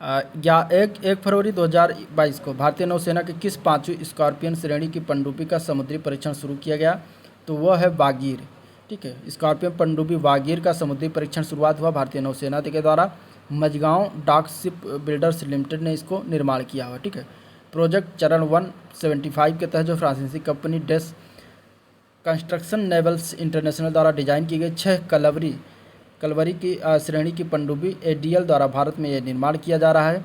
[SPEAKER 1] 1 फरवरी 2022 को भारतीय नौसेना के किस 5वीं स्कॉर्पियन श्रेणी की पनडुब्बी का समुद्री परीक्षण शुरू किया गया? तो वह है वागीर, ठीक है। स्कॉर्पियन पनडुब्बी वागीर का समुद्री परीक्षण शुरुआत हुआ भारतीय नौसेना के द्वारा। Mazagon Dock Ship Builders Limited ने इसको निर्माण किया हुआ, ठीक है। प्रोजेक्ट चरण 175 के तहत जो फ्रांसीसी कंपनी डेस कंस्ट्रक्शन नेवल्स इंटरनेशनल द्वारा डिजाइन की गई 6 कलवरी की श्रेणी की पनडुब्बी ADL द्वारा भारत में यह निर्माण किया जा रहा है।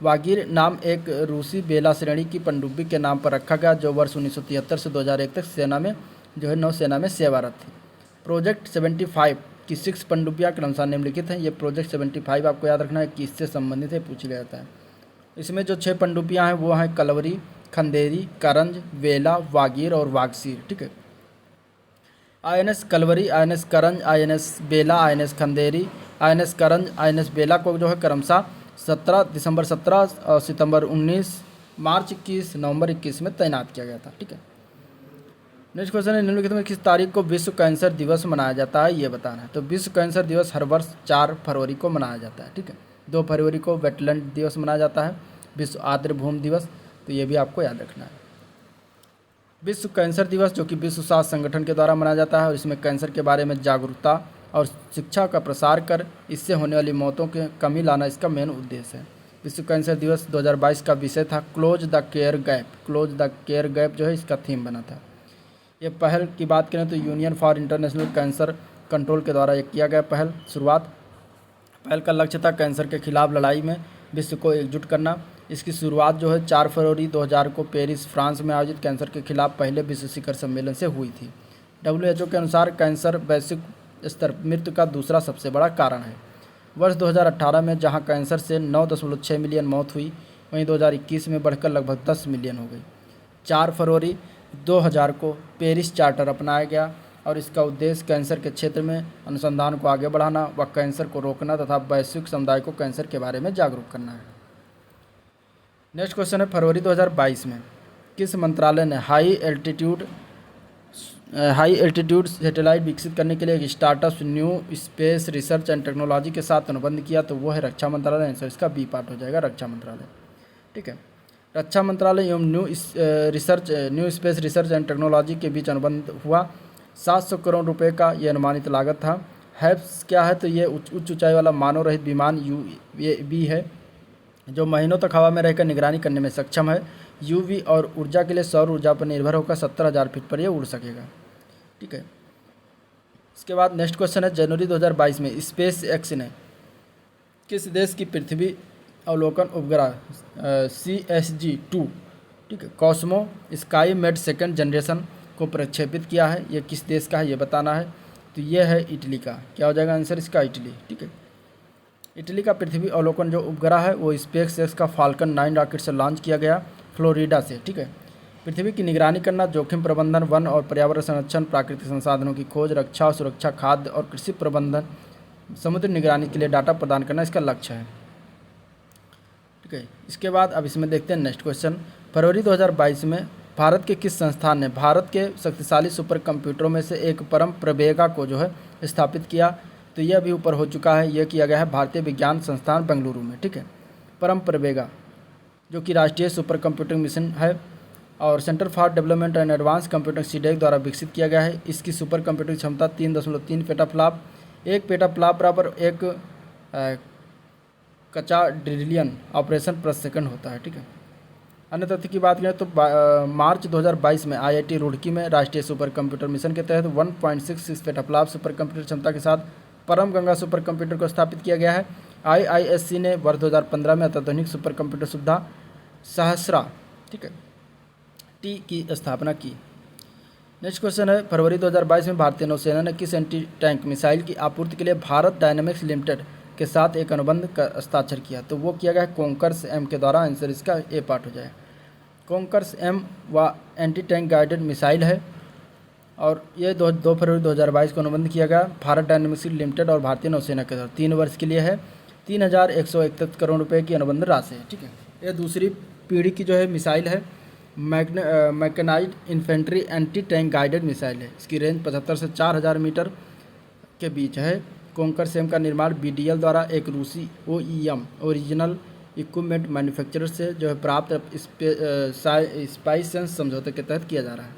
[SPEAKER 1] वागीर नाम एक रूसी बेला श्रेणी की पनडुब्बी के नाम पर रखा गया जो वर्ष 1973 से 2001 तक सेना में जो है नौसेना में सेवारत थी। प्रोजेक्ट 75 की 6 पनडुब्बियाँ क्रमशः निम्नलिखित हैं। ये प्रोजेक्ट 75 आपको याद रखना है कि इससे संबंधित है, पूछ लिया जाता है। इसमें जो 6 पनडुब्बियाँ हैं वो हैं कलवरी, खंदेरी, करंज, वेला, वागीर और वागसीर, ठीक है। INS कलवरी, INS करंज, INS बेला, INS खंदेरी, INS करंज, INS बेला को जो है क्रमशः दिसंबर 17 और सितंबर 19, मार्च 21, नवंबर 21 में तैनात किया गया था। ठीक है। नेक्स्ट क्वेश्चन है, निम्नलिखित में किस तारीख को विश्व कैंसर दिवस मनाया जाता है, ये बताना है। तो विश्व कैंसर दिवस हर वर्ष 4 फरवरी को मनाया जाता है। ठीक है। 2 फरवरी को वेटलैंड दिवस मनाया जाता है, विश्व आर्द्र भूमि दिवस, तो ये भी आपको याद रखना है। विश्व कैंसर दिवस जो कि विश्व स्वास्थ्य संगठन के द्वारा मनाया जाता है और इसमें कैंसर के बारे में जागरूकता और शिक्षा का प्रसार कर इससे होने वाली मौतों की कमी लाना इसका मेन उद्देश्य है। विश्व कैंसर दिवस 2022 का विषय था close the care gap. Close the care gap जो है इसका थीम बना था। ये पहल की बात करें तो union for international cancer control के द्वारा एक किया गया पहल का लक्ष्य था कैंसर के खिलाफ लड़ाई में विश्व को एकजुट करना। इसकी शुरुआत जो है 4 फरवरी 2000 को पेरिस फ्रांस में आयोजित कैंसर के खिलाफ पहले विश्व शिखर सम्मेलन से हुई थी। WHO के अनुसार कैंसर वैश्विक स्तर मृत्यु का दूसरा सबसे बड़ा कारण है। वर्ष 2018 में जहां कैंसर से 9.6 मिलियन मौत हुई, वहीं 2021 में बढ़कर लगभग 10 मिलियन हो गई। 4 फरवरी 2000 को पेरिस चार्टर अपनाया गया और इसका उद्देश्य कैंसर के क्षेत्र में अनुसंधान को आगे बढ़ाना व कैंसर को रोकना तथा वैश्विक समुदाय को कैंसर के बारे में जागरूक करना है। नेक्स्ट क्वेश्चन है, फरवरी 2022 में किस मंत्रालय ने हाई एल्टीट्यूड सैटेलाइट विकसित करने के लिए एक startup new space research and technology के साथ अनुबंध किया? तो वो है रक्षा मंत्रालय। आंसर इसका बी पार्ट हो जाएगा, रक्षा मंत्रालय। ठीक है। रक्षा मंत्रालय एवं new space research and technology के बीच अनुबंध हुआ। 700 करोड़ रुपए का ये अनुमानित लागत था। हैप्स क्या है? तो ये उच्च ऊंचाई वाला मानव रहित विमान UAV है जो महीनों तक हवा में रहकर निगरानी करने में सक्षम है। UV और ऊर्जा के लिए सौर ऊर्जा पर निर्भर होकर 70,000 फीट पर यह उड़ सकेगा। ठीक है। इसके बाद नेक्स्ट क्वेश्चन है, जनवरी 2022 में स्पेस एक्स ने किस देश की पृथ्वी अवलोकन उपग्रह CSG-2 ठीक है Cosmo sky made second generation को प्रक्षेपित किया है? ये किस देश का है ये बताना है। तो ये है इटली का। क्या हो जाएगा आंसर इसका? इटली। ठीक है। इटली का पृथ्वी अवलोकन जो उपग्रह है वो स्पेस एक्स का फाल्कन 9 रॉकेट से लॉन्च किया गया फ्लोरिडा से। ठीक है। पृथ्वी की निगरानी करना, जोखिम प्रबंधन, वन और पर्यावरण संरक्षण, प्राकृतिक संसाधनों की खोज, रक्षा और सुरक्षा, खाद्य और कृषि प्रबंधन, समुद्र निगरानी के लिए डाटा प्रदान करना इसका लक्ष्य है। ठीक है। इसके बाद अब इसमें देखते हैं नेक्स्ट क्वेश्चन, फरवरी 2022 में भारत के किस संस्थान ने भारत के शक्तिशाली सुपर कंप्यूटरों में से एक परम प्रवेगा को जो है स्थापित किया? तो यह भी ऊपर हो चुका है। यह किया गया है भारतीय विज्ञान संस्थान बेंगलुरु में। ठीक है। परम प्रवेगा जो कि राष्ट्रीय सुपर कंप्यूटिंग मिशन है और centre for development and advance computing CDEC द्वारा विकसित किया गया है। इसकी सुपर कंप्यूटिंग क्षमता 3.3 पेटाफ्लॉप, 1 पेटाफ्लॉप बराबर 1 कचाड्रिलियन ऑपरेशन प्रति सेकंड होता है। ठीक है। अन्य तथ्य की बात करें तो मार्च 2022 में IIT रुड़की में राष्ट्रीय सुपर कंप्यूटर मिशन के तहत 1.66 पेटाफ्लॉप सुपर कंप्यूटर क्षमता के साथ परम गंगा सुपर कंप्यूटर को स्थापित किया गया है। IISc ने वर्ष 2015 में अत्याधुनिक सुपर कंप्यूटर सुविधा सहस्रा ठीक है T की स्थापना की। नेक्स्ट क्वेश्चन है, फरवरी 2022 में भारतीय नौसेना ने किस एंटी टैंक मिसाइल की आपूर्ति के लिए भारत डायनामिक्स लिमिटेड के साथ एक अनुबंध का हस्ताक्षर किया? तो वो किया गया है कॉन्कर्स M के द्वारा। आंसर इसका ए पार्ट हो जाए। कॉन्कर्स M व एंटी टैंक गाइडेड मिसाइल है और ये 2 फरवरी 2022 को अनुबंध किया गया भारत डायनामिक्स लिमिटेड और भारतीय नौसेना के द्वारा। 3 वर्ष के लिए है। 3,131 करोड़ रुपये की अनुबंध राशि है। ठीक है। यह दूसरी पीढ़ी की जो है मिसाइल है, mechanised infantry anti tank guided missile है। इसकी रेंज 75 से 4,000 मीटर के बीच है। कॉन्कर्स M का निर्माण BDL द्वारा एक रूसी OEM ओरिजिनल इक्विपमेंट मैन्युफैक्चरर से जो है प्राप्त स्पाइसेंस समझौते के तहत किया जा रहा है।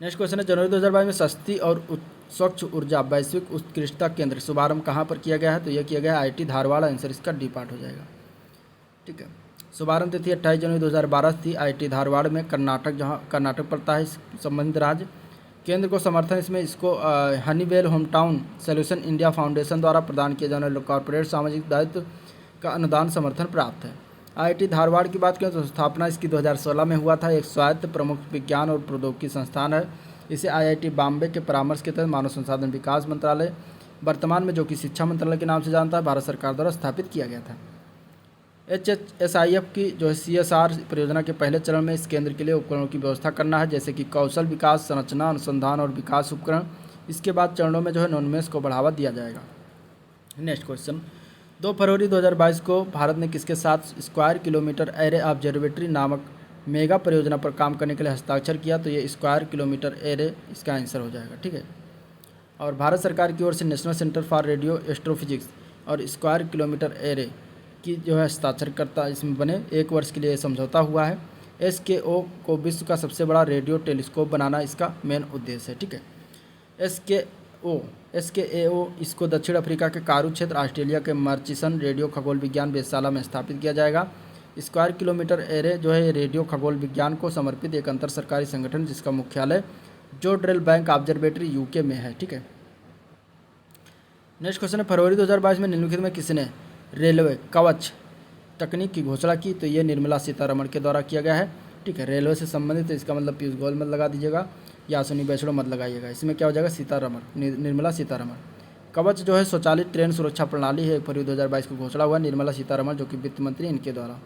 [SPEAKER 1] नेक्स्ट क्वेश्चन है, जनवरी 2022 में सस्ती और स्वच्छ ऊर्जा वैश्विक उत्कृष्टता केंद्र शुभारंभ कहाँ पर किया गया है? तो यह किया गया IIT धारवाड़। आंसर इसका डी पार्ट हो जाएगा। ठीक है। शुभारंभ तिथि 28 जनवरी 2012 थी। IIT धारवाड़ में कर्नाटक, जहाँ कर्नाटक पड़ता है संबंधित राज्य। केंद्र को समर्थन इसको Honeywell hometown solution India foundation द्वारा प्रदान किए जाने वाले कॉर्पोरेट सामाजिक दायित्व का अनुदान समर्थन प्राप्त है। IIT धारवाड़ की बात करें तो स्थापना इसकी 2016 में हुआ था। एक स्वायत्त प्रमुख विज्ञान और प्रौद्योगिकी संस्थान है। इसे IIT बॉम्बे के परामर्श के तहत मानव संसाधन विकास मंत्रालय, वर्तमान में जो कि शिक्षा मंत्रालय के नाम से जानता है, भारत सरकार द्वारा स्थापित किया गया था। HHSIF की जो है CSR परियोजना के पहले चरण में इस केंद्र के लिए उपकरणों की व्यवस्था करना है, जैसे कि कौशल विकास, संरचना, अनुसंधान और विकास उपकरण। इसके बाद चरणों में जो है नवोन्मेष को बढ़ावा दिया जाएगा। नेक्स्ट क्वेश्चन, 2 फरवरी 2022 को भारत ने किसके साथ स्क्वायर किलोमीटर एरे ऑब्जर्वेटरी नामक मेगा परियोजना पर काम करने के लिए हस्ताक्षर किया? तो ये स्क्वायर किलोमीटर एरे इसका आंसर हो जाएगा, ठीक है। और भारत सरकार की ओर से national centre for radio astrophysics और स्क्वायर किलोमीटर एरे की जो है हस्ताक्षरकर्ता इसमें बने। 1 वर्ष के लिए समझौता हुआ है। SKO को विश्व का सबसे बड़ा रेडियो टेलीस्कोप बनाना इसका मेन उद्देश्य है, ठीक है। SKAO इसको दक्षिण अफ्रीका के कारू क्षेत्र, ऑस्ट्रेलिया के मर्चिसन रेडियो खगोल विज्ञान वेधशाला में स्थापित किया जाएगा। स्क्वायर किलोमीटर एरे जो है रेडियो खगोल विज्ञान को समर्पित एक अंतर सरकारी संगठन जिसका मुख्यालय जोड्रेल बैंक ऑब्जर्वेटरी UK में है, ठीक है। नेक्स्ट क्वेश्चन है, फरवरी 2022 में निम्नलिखित में किसने रेलवे कवच तकनीक की घोषणा की? तो ये निर्मला सीतारमण के द्वारा किया गया है, ठीक है। रेलवे से संबंधित है, इसका मतलब पीयूष गोयल मत लगा दीजिएगा या अश्विनी वैष्णव मत लगाइएगा। इसमें क्या हो जाएगा? सीतारमण, निर्मला सीतारमण। कवच जो है स्वचालित ट्रेन सुरक्षा प्रणाली है, 1 फरवरी 2022 को घोषणा हुआ निर्मला सीतारमण जो कि वित्त मंत्री इनके द्वारा।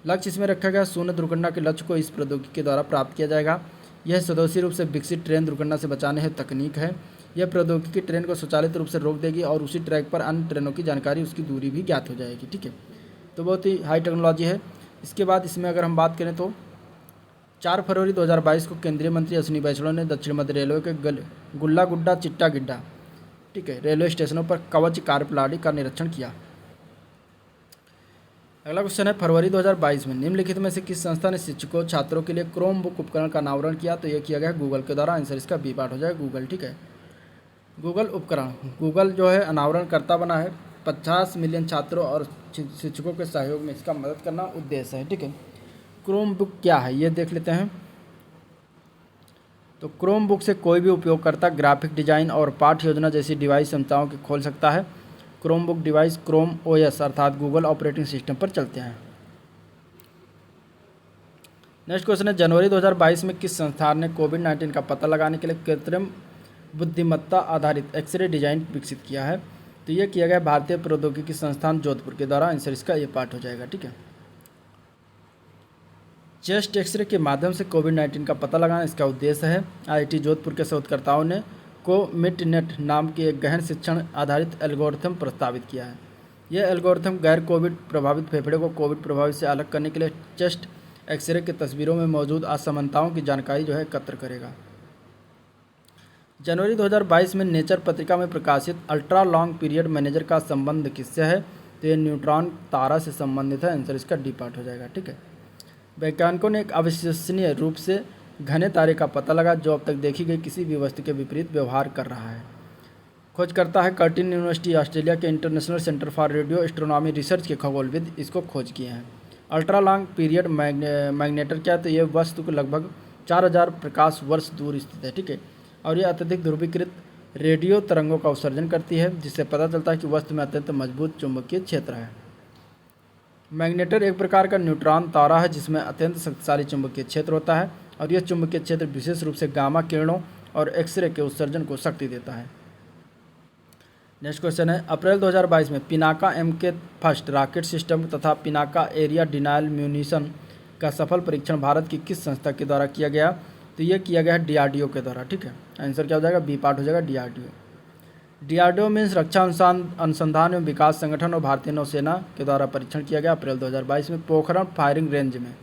[SPEAKER 1] लक्ष्य इसमें रखा गया शून्य दुर्घटना के लक्ष्य को इस प्रौद्योगिकी के द्वारा प्राप्त किया जाएगा। यह स्वदेशी रूप से विकसित ट्रेन दुर्घटना से बचाने हेतु तकनीक है। यह प्रौद्योगिकी ट्रेन को स्वचालित रूप से रोक देगी और उसी ट्रैक पर अन्य ट्रेनों की जानकारी, उसकी दूरी भी ज्ञात हो जाएगी, ठीक है। तो बहुत ही हाई टेक्नोलॉजी है। इसके बाद इसमें अगर हम बात करें तो 4 फरवरी 2022 को केंद्रीय मंत्री अश्विनी वैष्णव ने दक्षिण मध्य रेलवे के गुल्ला गुड्डा चिट्टा गिड्डा, ठीक है, रेलवे स्टेशनों पर कवच कार्यप्रणाली का निरीक्षण किया। अगला क्वेश्चन है, फरवरी 2022 में निम्नलिखित में से किस संस्था ने शिक्षकों छात्रों के लिए क्रोम बुक उपकरण का अनावरण किया? तो यह किया गया गूगल के द्वारा। आंसर इसका बी पार्ट हो जाएगा, गूगल, ठीक है। गूगल उपकरण, गूगल जो है अनावरणकर्ता बना है। 50 मिलियन छात्रों और शिक्षकों के सहयोग में इसका मदद करना उद्देश्य है, ठीक है। क्रोम बुक क्या है ये देख लेते हैं। तो क्रोम बुक से कोई भी उपयोगकर्ता ग्राफिक डिजाइन और पाठ योजना जैसी डिवाइस क्षमताओं की खोल सकता है। Chrome book device Chrome OS अर्थात गूगल ऑपरेटिंग सिस्टम पर चलते हैं। नेक्स्ट क्वेश्चन है, जनवरी 2022 में किस संस्थान ने कोविड-19 का पता लगाने के लिए कृत्रिम बुद्धिमत्ता आधारित एक्सरे डिजाइन विकसित किया है? तो ये किया गया भारतीय प्रौद्योगिकी संस्थान जोधपुर के द्वारा। आंसर इसका ये पार्ट हो जाएगा, ठीक है। चेस्ट एक्सरे के माध्यम से कोविड-19 का पता लगाना इसका उद्देश्य है। IIT जोधपुर के शोधकर्ताओं ने कोमिटनेट नाम के एक गहन शिक्षण आधारित एल्गोरिथम प्रस्तावित किया है। यह एल्गोरिथम गैर कोविड प्रभावित फेफड़े को कोविड प्रभावित से अलग करने के लिए चेस्ट एक्सरे की तस्वीरों में मौजूद असमानताओं की जानकारी जो है एकत्र करेगा। जनवरी 2022 में नेचर पत्रिका में प्रकाशित अल्ट्रा लॉन्ग पीरियड मैनेजर का संबंध किससे है? तो ये न्यूट्रॉन तारा से संबंधित है। आंसर इसका डी पार्ट हो जाएगा, ठीक है। वैज्ञानिकों ने एक अविश्वसनीय रूप से घने तारे का पता लगा जो अब तक देखी गई किसी भी वस्तु के विपरीत व्यवहार कर रहा है। खोज करता है कर्टिन यूनिवर्सिटी ऑस्ट्रेलिया के international centre for radio astronomy research के खगोलविद इसको खोज किए हैं। अल्ट्रा लॉन्ग पीरियड मैग्नेटर क्या है? तो ये वस्तु को लगभग 4000 प्रकाश वर्ष दूर स्थित है, ठीक है। और ये अत्यधिक ध्रुवीकृत रेडियो तरंगों का उत्सर्जन करती है जिससे पता चलता है कि वस्तु में अत्यंत मजबूत चुंबकीय क्षेत्र है। मैग्नेटर एक प्रकार का न्यूट्रॉन तारा है जिसमें अत्यंत शक्तिशाली चुंबकीय क्षेत्र होता है और यह चुंबकीय क्षेत्र विशेष रूप से गामा किरणों और एक्सरे के उत्सर्जन को शक्ति देता है। नेक्स्ट क्वेश्चन है, अप्रैल 2022 में Pinaka MK first rocket system तथा पिनाका एरिया डिनायल म्यूनिशन का सफल परीक्षण भारत की किस संस्था के द्वारा किया गया? तो ये किया गया है DRDO के द्वारा, ठीक है। आंसर क्या हो जाएगा? बी पार्ट हो जाएगा, DRDO। DRDO मीन्स रक्षा अनुसंधान एवं विकास संगठन और भारतीय नौसेना के द्वारा परीक्षण किया गया अप्रैल 2022 में पोखरण फायरिंग रेंज में,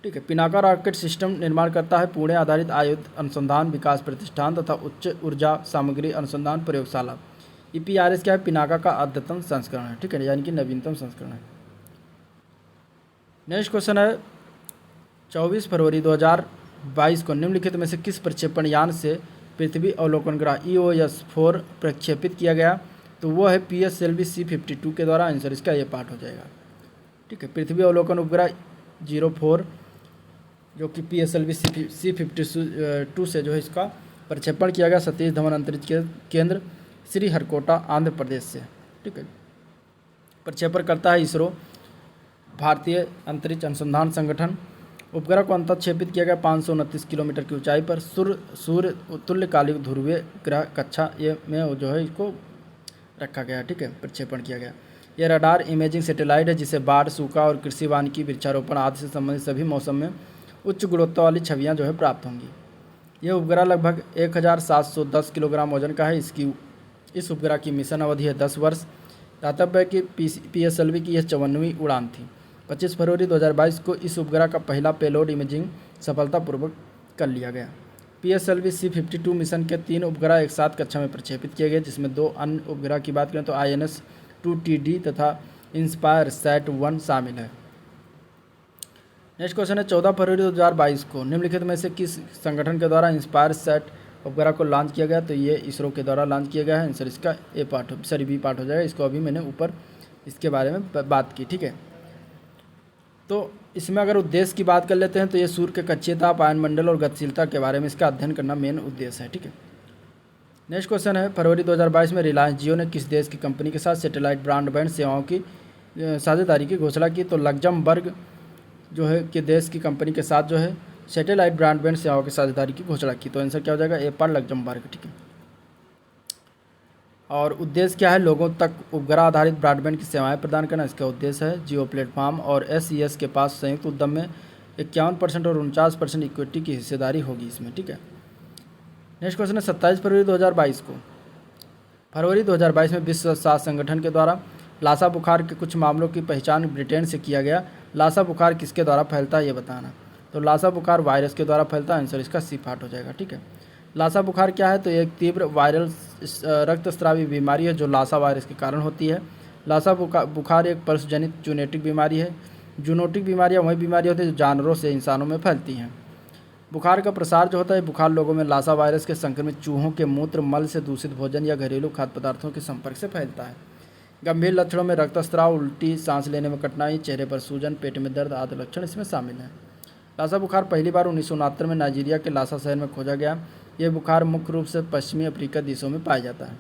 [SPEAKER 1] ठीक है। पिनाका रॉकेट सिस्टम निर्माण करता है पुणे आधारित आयुध अनुसंधान विकास प्रतिष्ठान तथा उच्च ऊर्जा सामग्री अनुसंधान प्रयोगशाला। EPRS क्या है? पिनाका का अद्यतन संस्करण है, ठीक है, यानी कि नवीनतम संस्करण है। नेक्स्ट क्वेश्चन है, 24 फरवरी 2022 को निम्नलिखित में से किस प्रक्षेपण यान से पृथ्वी अवलोकन ग्रह EOS-4 प्रक्षेपित किया गया? तो वो है PSLV C-52 के द्वारा। आंसर इसका ये पार्ट हो जाएगा, ठीक है। पृथ्वी अवलोकन उपग्रह 04 जो कि PSLV C-52 से जो है इसका प्रक्षेपण किया गया सतीश धवन अंतरिक्ष केंद्र श्रीहरिकोटा आंध्र प्रदेश से, ठीक है। प्रक्षेपण करता है इसरो, भारतीय अंतरिक्ष अनुसंधान संगठन। उपग्रह को अंतःक्षेपित किया गया 529 किलोमीटर की ऊंचाई पर सूर्य तुल्यकालिक ध्रुवीय ग्रह कक्षा ये में जो है इसको रखा गया, ठीक है, प्रक्षेपण किया गया। यह रडार इमेजिंग सैटेलाइट है जिसे बाढ़, सूखा और कृषि वानिकी, वृक्षारोपण आदि से संबंधित सभी मौसम में उच्च गुणवत्ता वाली छवियां जो है प्राप्त होंगी। यह उपग्रह लगभग 1710 किलोग्राम वजन का है। इस उपग्रह की मिशन अवधि है 10 वर्ष। दातव्य है कि PSLV की यह 54वीं उड़ान थी। 25 फरवरी 2022 को इस उपग्रह का पहला पेलोड इमेजिंग सफलतापूर्वक कर लिया गया। PSLV C-52 मिशन के 3 उपग्रह एक साथ कक्षा में प्रक्षेपित किए गए, जिसमें 2 अन्य उपग्रह की बात करें तो INS-2TD तथा इंस्पायर सैट-1 शामिल है। नेक्स्ट क्वेश्चन है 14 फरवरी 2022 को निम्नलिखित में से किस संगठन के द्वारा इंस्पायर सैट उपग्रह को लॉन्च किया गया? तो ये इसरो के द्वारा लॉन्च किया गया है। आंसर इसका बी पार्ट हो जाएगा। इसको अभी मैंने ऊपर इसके बारे में बात की, ठीक है। तो इसमें अगर उद्देश्य की बात कर लेते हैं तो ये सूर्य के कच्चे ताप, आयनमंडल और गतिशीलता के बारे में इसका अध्ययन करना मेन उद्देश्य है, ठीक है। नेक्स्ट क्वेश्चन है फरवरी 2022 में रिलायंस जियो ने किस देश की कंपनी के साथ सैटेलाइट ब्रॉडबैंड सेवाओं की साझेदारी की घोषणा की? तो लग्जमबर्ग जो है कि देश की कंपनी के साथ जो है सैटेलाइट ब्रॉडबैंड सेवाओं की साझेदारी की घोषणा की। तो आंसर क्या हो जाएगा? ए पर लग्जमबर्ग, ठीक है। और उद्देश्य क्या है? लोगों तक उपग्रह आधारित ब्रॉडबैंड की सेवाएं प्रदान करना इसका उद्देश्य है। जियो प्लेटफॉर्म और SES के पास संयुक्त उद्यम में 51% और 49% इक्विटी की हिस्सेदारी होगी इसमें, ठीक है। नेक्स्ट क्वेश्चन है 27 फरवरी 2022 को फरवरी 2022 में विश्व स्वास्थ्य संगठन के द्वारा लासा बुखार के कुछ मामलों की पहचान ब्रिटेन से किया गया। लासा बुखार किसके द्वारा फैलता है ये बताना। तो लासा बुखार वायरस के द्वारा फैलता है। आंसर इसका सी पार्ट हो जाएगा, ठीक है। लासा बुखार क्या है? तो एक तीव्र वायरल रक्तस्रावी बीमारी है जो लासा वायरस के कारण होती है। लासा बुखार एक परसजनित जूनोटिक बीमारी है। जूनोटिक बीमारियां वही बीमारी होती है जो जानवरों से इंसानों में फैलती हैं। बुखार का प्रसार जो होता है, बुखार लोगों में लासा वायरस के संक्रमित चूहों के मूत्र, मल से दूषित भोजन या घरेलू खाद्य पदार्थों के संपर्क से फैलता है। गंभीर लक्षणों में रक्तस्राव, उल्टी, सांस लेने में कठिनाई, चेहरे पर सूजन, पेट में दर्द आदि लक्षण इसमें शामिल हैं। लासा बुखार पहली बार 1969 में नाइजीरिया के लासा शहर में खोजा गया। यह बुखार मुख्य रूप से पश्चिमी अफ्रीका देशों में पाया जाता है।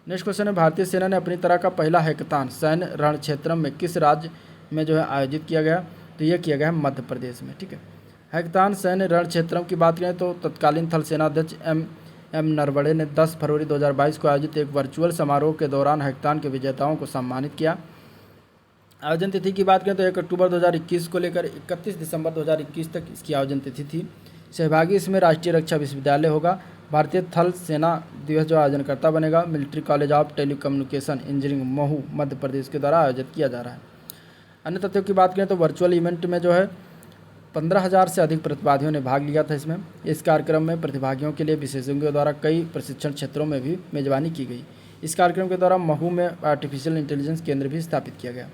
[SPEAKER 1] नेक्स्ट क्वेश्चन है भारतीय सेना ने अपनी तरह का पहला हैकाथॉन सैन्य रणक्षेत्रम में किस राज्य में जो है आयोजित किया गया? तो यह किया गया है मध्य प्रदेश में, ठीक है। हैकाथॉन सैन्य रणक्षेत्रम की बात करें तो तत्कालीन थल सेनाध्यक्ष एम नरवणे ने 10 फरवरी 2022 को आयोजित एक वर्चुअल समारोह के दौरान हैकाथॉन के विजेताओं को सम्मानित किया। आयोजन तिथि की बात करें तो 1 अक्टूबर 2021 को लेकर 31 दिसंबर 2021 तक इसकी आयोजन तिथि थी। सहभागी इसमें राष्ट्रीय रक्षा विश्वविद्यालय होगा। भारतीय थल सेना दिवस जो आयोजनकर्ता बनेगा military college of telecommunication engineering Mhow Madhya Pradesh के द्वारा आयोजित किया जा रहा है। अन्य तथ्यों की बात करें तो वर्चुअल इवेंट में जो है 15,000 से अधिक प्रतिभागियों ने भाग लिया था इसमें। इस कार्यक्रम में प्रतिभागियों के लिए विशेषज्ञों द्वारा कई प्रशिक्षण क्षेत्रों में भी मेजबानी की गई। इस कार्यक्रम के द्वारा महू में आर्टिफिशियल इंटेलिजेंस केंद्र भी स्थापित किया गया।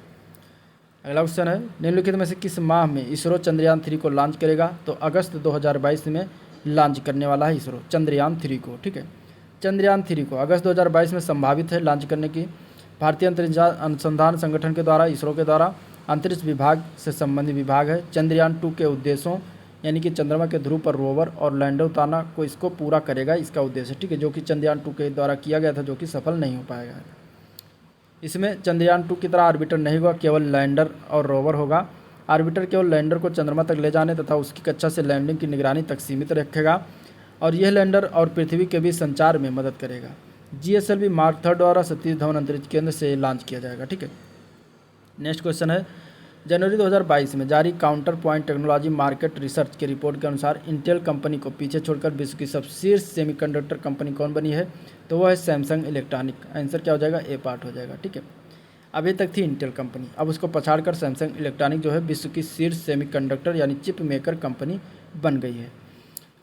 [SPEAKER 1] अगला क्वेश्चन है निम्नलिखित में से किस माह में इसरो चंद्रयान 3 को लॉन्च करेगा? तो अगस्त 2022 में लॉन्च करने वाला है इसरो चंद्रयान 3 को, ठीक है। चंद्रयान 3 को अगस्त 2022 में संभावित है लॉन्च करने की। भारतीय अंतरिक्ष अनुसंधान संगठन के द्वारा इसरो के द्वारा अंतरिक्ष विभाग से संबंधित विभाग है। चंद्रयान 2 के उद्देश्यों यानी कि चंद्रमा के ध्रुव पर रोवर और लैंडर उतारना को इसको पूरा करेगा, इसका उद्देश्य, ठीक है, जो कि चंद्रयान 2 के द्वारा किया गया था, जो कि सफल नहीं हो पाएगा। इसमें चंद्रयान 2 की तरह ऑर्बिटर नहीं होगा, केवल लैंडर और रोवर होगा। ऑर्बिटर केवल लैंडर को चंद्रमा तक ले जाने तथा उसकी कक्षा से लैंडिंग की निगरानी तक सीमित रखेगा और यह लैंडर और पृथ्वी के बीच संचार में मदद करेगा। GSLV मार्क 3 द्वारा सतीश धवन अंतरिक्ष केंद्र से लॉन्च किया जाएगा, ठीक है। नेक्स्ट क्वेश्चन है जनवरी 2022 में जारी counter point technology market research के रिपोर्ट के अनुसार इंटेल कंपनी को पीछे छोड़कर विश्व की सबसे सेमीकंडक्टर कंपनी कौन बनी है? तो वह है सैमसंग इलेक्ट्रॉनिक। आंसर क्या हो जाएगा? ए पार्ट हो जाएगा, ठीक है। अभी तक थी इंटेल कंपनी, अब उसको पछाड़कर सैमसंग इलेक्ट्रॉनिक जो है विश्व की शीर्ष सेमीकंडक्टर यानी चिप मेकर कंपनी बन गई है।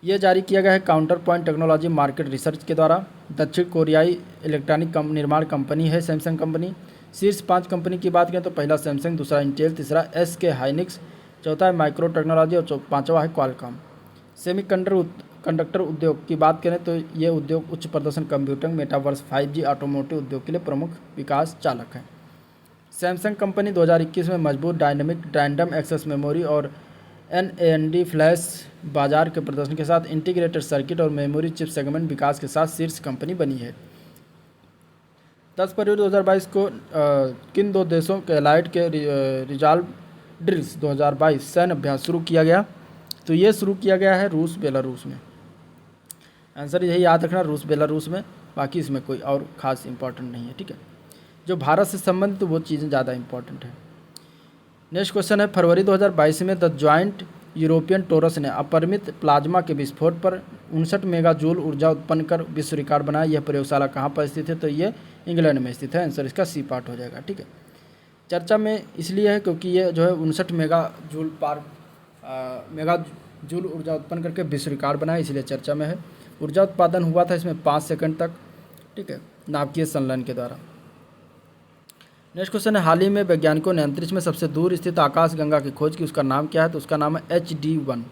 [SPEAKER 1] यह जारी किया गया है counter point technology market research के द्वारा। दक्षिण कोरियाई इलेक्ट्रॉनिक निर्माण कंपनी है सैमसंग कंपनी। शीर्ष 5 कंपनी की बात करें तो पहला सैमसंग, दूसरा इंटेल, तीसरा SK हाइनिक्स, चौथा है माइक्रो टेक्नोलॉजी और पाँचवा है क्वालकॉम। सेमीकंडक्टर उद्योग की बात करें तो ये उद्योग उच्च प्रदर्शन कंप्यूटिंग, मेटावर्स, 5G ऑटोमोटिव उद्योग के लिए प्रमुख विकास चालक है। सैमसंग कंपनी 2021 में मजबूत डायनेमिक रैंडम एक्सेस मेमोरी और NAND फ्लैश बाजार के प्रदर्शन के साथ इंटीग्रेटेड सर्किट और मेमोरी चिप सेगमेंट विकास के साथ शीर्ष कंपनी बनी है। 10 फरवरी 2022 को किन 2 देशों के एलाइड के रिजॉल्व ड्रिल्स 2022 सैन्य अभ्यास शुरू किया गया? तो ये शुरू किया गया है रूस बेलारूस में। आंसर यही याद रखना, रूस बेलारूस में, बाकी इसमें कोई और ख़ास इंपॉर्टेंट नहीं है, ठीक है। जो भारत से संबंधित वो चीज़ें ज़्यादा इंपॉर्टेंट है। नेक्स्ट क्वेश्चन है, फरवरी 2022 में द जॉइंट यूरोपियन टोरस ने अपरिमित प्लाज्मा के विस्फोट पर 59 मेगा जूल ऊर्जा उत्पन्न कर विश्व रिकॉर्ड बनाया। यह प्रयोगशाला कहाँ पर स्थित है? तो ये इंग्लैंड में स्थित है। आंसर इसका सी पार्ट हो जाएगा। ठीक है, चर्चा में इसलिए है क्योंकि ये जो है 59 मेगा जूल ऊर्जा उत्पन्न करके विश्व रिकॉर्ड बनाया, इसलिए चर्चा में है। ऊर्जा उत्पादन हुआ था इसमें 5 सेकंड तक। ठीक है, नाभिकीय संलयन के द्वारा। नेक्स्ट क्वेश्चन है, हाल ही में वैज्ञानिकों ने अंतरिक्ष में सबसे दूर स्थित आकाश गंगा की खोज की, उसका नाम क्या है? तो उसका नाम है HD1।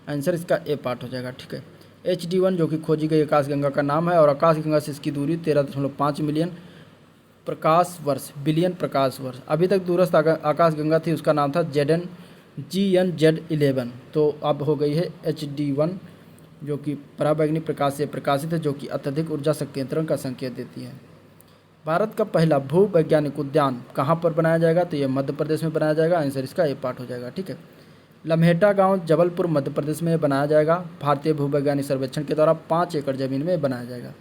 [SPEAKER 1] आंसर इसका ए पार्ट हो जाएगा। ठीक है, HD1 जो कि खोजी गई आकाश गंगा का नाम है और आकाश गंगा से इसकी दूरी 13.5 मिलियन प्रकाश वर्ष, बिलियन प्रकाश वर्ष। अभी तक दूरस्थ आकाश गंगा थी, उसका नाम था GNZ11, तो अब हो गई है HD1 जो कि पराबैंगनी प्रकाश से प्रकाशित है, जो कि अत्यधिक ऊर्जा संकेंद्रण का संकेत देती है। भारत का पहला भू वैज्ञानिक उद्यान कहाँ पर बनाया जाएगा? तो ये मध्य प्रदेश में बनाया जाएगा। आंसर इसका ए पार्ट हो जाएगा। ठीक है, लम्हेटा गांव जबलपुर मध्य प्रदेश में बनाया जाएगा। भारतीय भू वैज्ञानिक सर्वेक्षण के द्वारा 5 एकड़ जमीन में बनाया जाएगा।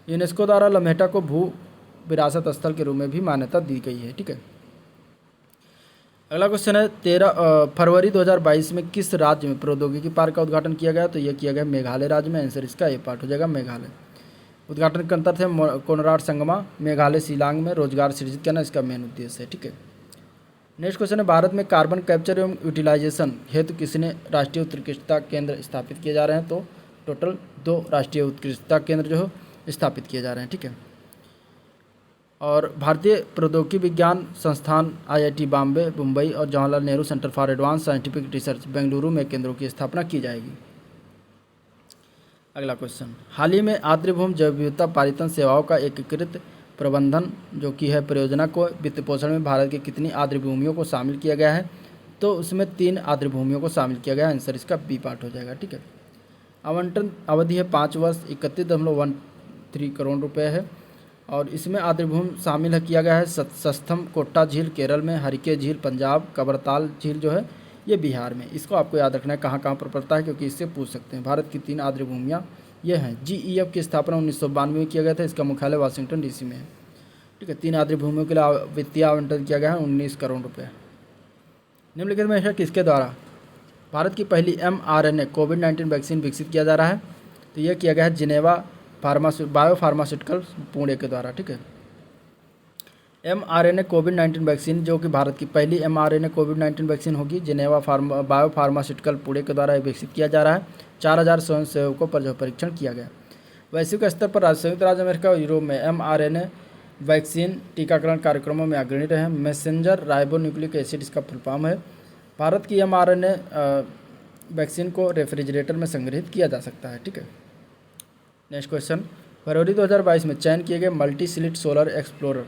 [SPEAKER 1] यूनेस्को द्वारा लम्हेटा को भू विरासत स्थल के रूप में भी मान्यता दी गई है। ठीक है, अगला क्वेश्चन है, 13 फरवरी 2022 में किस राज्य में प्रौद्योगिकी पार्क का उद्घाटन किया गया? तो यह किया गया मेघालय राज्य में। आंसर इसका ए पार्ट हो जाएगा, मेघालय। उद्घाटनकर्ता थे कोनराड संगमा। मेघालय शिलांग में रोजगार सृजित करना इसका मेन उद्देश्य है। ठीक है, नेक्स्ट क्वेश्चन है, भारत में कार्बन कैप्चर एवं यूटिलाइजेशन हेतु किसने राष्ट्रीय उत्कृष्टता केंद्र स्थापित किए जा रहे हैं? तो टोटल 2 राष्ट्रीय उत्कृष्टता केंद्र जो है स्थापित किए जा रहे हैं। ठीक है, और भारतीय प्रौद्योगिकी विज्ञान संस्थान IIT बॉम्बे, मुंबई और Jawaharlal Nehru centre for advance scientific research Bengaluru में केंद्रों की स्थापना की जाएगी। अगला क्वेश्चन, हाल ही में आर्द्रभूमि जैव विविधता पारितन सेवाओं का एकीकृत प्रबंधन जो कि है परियोजना को वित्त पोषण में भारत की कितनी आर्द्रभूमियों को शामिल किया गया है? तो उसमें 3 आर्द्रभूमियों को शामिल किया गया है। आंसर इसका बी पार्ट हो जाएगा। ठीक है, आवंटन अवधि है 5 वर्ष, 31.13 करोड़ रुपये है और इसमें आर्द्रभूमि शामिल है किया गया है सस्थम कोट्टा झील केरल में, हरिके झील पंजाब, कबरताल झील जो है ये बिहार में। इसको आपको याद रखना है कहाँ कहाँ पर पड़ता है, क्योंकि इससे पूछ सकते हैं। भारत की 3 आर्द्रभूमियाँ ये हैं। GEF की स्थापना 1992 में किया गया था, इसका मुख्यालय वाशिंगटन DC में है। ठीक है, 3 आर्द्रभूमियों के लिए वित्तीय आवंटन किया गया है 19 करोड़ रुपये। निम्नलिखित में से किसके द्वारा भारत की पहली mRNA कोविड-19 वैक्सीन विकसित किया जा रहा है? तो यह किया गया है जिनेवा बायो फार्मास्यूटिकल्स पुणे के द्वारा। ठीक है, mRNA कोविड-19 वैक्सीन जो कि भारत की पहली mRNA कोविड-19 वैक्सीन होगी, जिनेवा बायो फार्मास्यूटिकल पुणे के द्वारा विकसित किया जा रहा है। 4000 स्वयंसेवकों पर जो परीक्षण किया गया। वैश्विक स्तर पर संयुक्त राज्य अमेरिका और यूरोप में mRNA वैक्सीन टीकाकरण कार्यक्रमों में अग्रणी रहे हैं। मैसेंजर राइबोन्यूक्लिक एसिड इसका फुल फॉर्म है। भारत की mRNA वैक्सीन को रेफ्रिजरेटर में संग्रहित किया जा सकता है। ठीक है, नेक्स्ट क्वेश्चन, फरवरी 2022 में चयन किए गए मल्टी स्लिट सोलर एक्सप्लोरर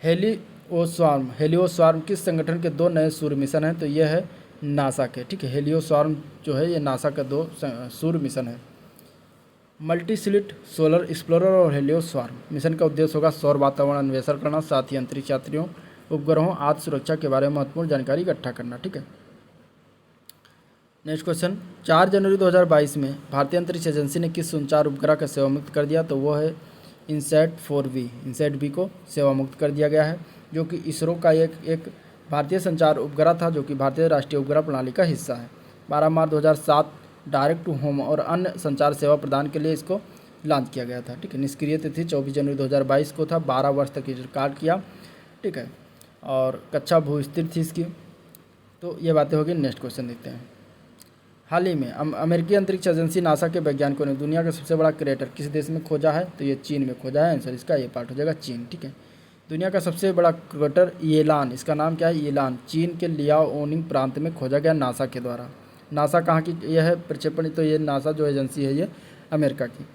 [SPEAKER 1] हेलियोस्वार्म किस संगठन के 2 नए सूर्य मिशन हैं? तो यह है नासा के। ठीक है, हेलियोस्वार्म जो है ये नासा का 2 सूर्य मिशन है। मल्टी स्लिट सोलर एक्सप्लोरर और हेलियोस्वार्म मिशन का उद्देश्य होगा सौर वातावरण अन्वेषण करना, साथ ही अंतरिक्ष यात्रियों, उपग्रहों आदि सुरक्षा के बारे में महत्वपूर्ण जानकारी इकट्ठा करना। ठीक है, नेक्स्ट क्वेश्चन, 4 जनवरी 2022 में भारतीय अंतरिक्ष एजेंसी ने किस संचार उपग्रह का सेवा मुक्त कर दिया? तो वो है INSAT-4V को सेवा मुक्त कर दिया गया है, जो कि इसरो का एक भारतीय संचार उपग्रह था, जो कि भारतीय राष्ट्रीय उपग्रह प्रणाली का हिस्सा है। 12 मार्च 2007 डायरेक्ट टू होम और अन्य संचार सेवा प्रदान के लिए इसको लॉन्च किया गया था। ठीक है, निष्क्रिय तिथि 24 जनवरी 2022 को था। 12 वर्ष तक रिकॉर्ड किया। ठीक है, और कक्षा भू स्थिर थी इसकी। तो ये बातें होगी। नेक्स्ट क्वेश्चन देखते हैं, हाल ही में अमेरिकी अंतरिक्ष एजेंसी नासा के वैज्ञानिकों ने दुनिया का सबसे बड़ा क्रेटर किस देश में खोजा है? तो ये चीन में खोजा है। आंसर इसका ये पार्ट हो जाएगा, चीन। ठीक है, दुनिया का सबसे बड़ा क्रेटर येलान, इसका नाम क्या है? येलान, चीन के लियाओनिंग प्रांत में खोजा गया नासा के द्वारा। नासा कहाँ की यह है प्रक्षेपण? तो ये नासा जो एजेंसी है ये अमेरिका की।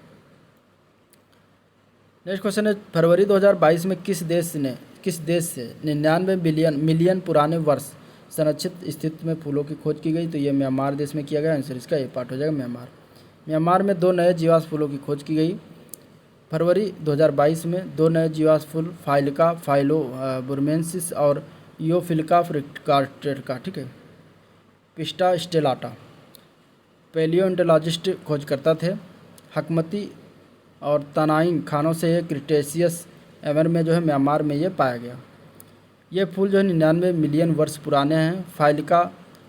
[SPEAKER 1] नेक्स्ट क्वेश्चन है, फरवरी 2022 में किस देश से 99 मिलियन पुराने वर्ष संरक्षित स्थिति में फूलों की खोज की गई? तो ये म्यांमार देश में किया गया। आंसर इसका ये पार्ट हो जाएगा, म्यांमार। म्यांमार में 2 नए जीवाश्म फूलों की खोज की गई। फरवरी 2022 में 2 नए जीवाश्म फूल फाइलिका फाइलोबुरमेंसिस और ईओफिलिका फ्रिकाटेटा। ठीक है, पिस्टा स्टेलाटा पैलियोन्टोलॉजिस्ट खोजकर्ता थे। हकमती और तनाइंग खानों से ये क्रिटेशियस एवर में जो है म्यांमार में ये पाया गया। ये फूल जो है 99 मिलियन वर्ष पुराने हैं।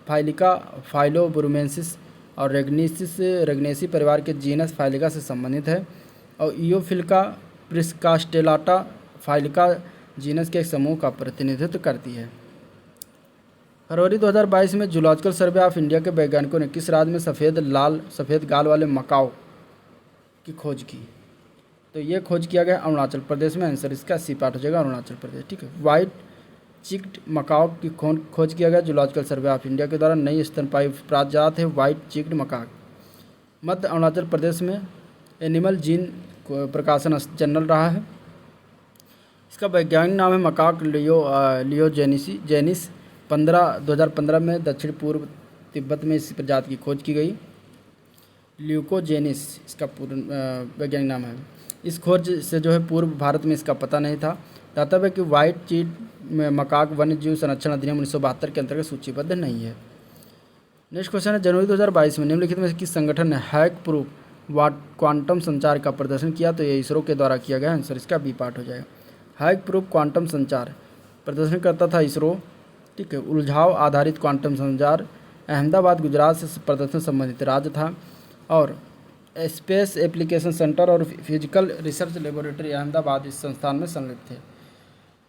[SPEAKER 1] फाइलिका फाइलोब्रुमेंसिस और रेग्नेसी परिवार के जीनस फाइलिका से संबंधित है और इयोफिल्का प्रिस्कास्टेलाटा फाइलिका जीनस के एक समूह का प्रतिनिधित्व करती है। फरवरी 2022 में जूलॉजिकल सर्वे ऑफ इंडिया के वैज्ञानिकों ने किस राज्य में सफ़ेद गाल वाले मकाओ की खोज की? तो ये खोज किया गया अरुणाचल प्रदेश में। आंसर इसका सी पार्ट हो जाएगा अरुणाचल प्रदेश। ठीक है। वाइट चिक्ड मकाओ की खोज किया गया जूलॉजिकल सर्वे ऑफ इंडिया के द्वारा। नई स्तनपायी प्रजाति है वाइट चिक्ड मकाक। मध्य अरुणाचल प्रदेश में एनिमल जीन प्रकाशन जनरल रहा है। इसका वैज्ञानिक नाम है मकाक लियो जेनिस। 2015 में दक्षिण पूर्व तिब्बत में इस प्रजाति की खोज की गई। ल्यूकोजेनिस इसका वैज्ञानिक नाम है। इस खोज से जो है पूर्व भारत में इसका पता नहीं था। दातव्य कि वाइट चीट में मकाक वन्य जीव संरक्षण अधिनियम 1972 के अंतर्गत सूचीबद्ध नहीं है। नेक्स्ट क्वेश्चन है, जनवरी 2022 में निम्नलिखित में से किस संगठन ने हैक प्रूफ क्वांटम संचार का प्रदर्शन किया? तो ये इसरो के द्वारा किया गया। आंसर इसका बी पार्ट हो जाएगा। हैक प्रूफ क्वांटम संचार प्रदर्शन करता था इसरो। ठीक है। उलझाव आधारित क्वांटम संचार अहमदाबाद गुजरात से प्रदर्शन संबंधित राज्य था और स्पेस एप्लीकेशन सेंटर और फिजिकल रिसर्च लेबोरेटरी अहमदाबाद इस संस्थान में संलिप्त थे।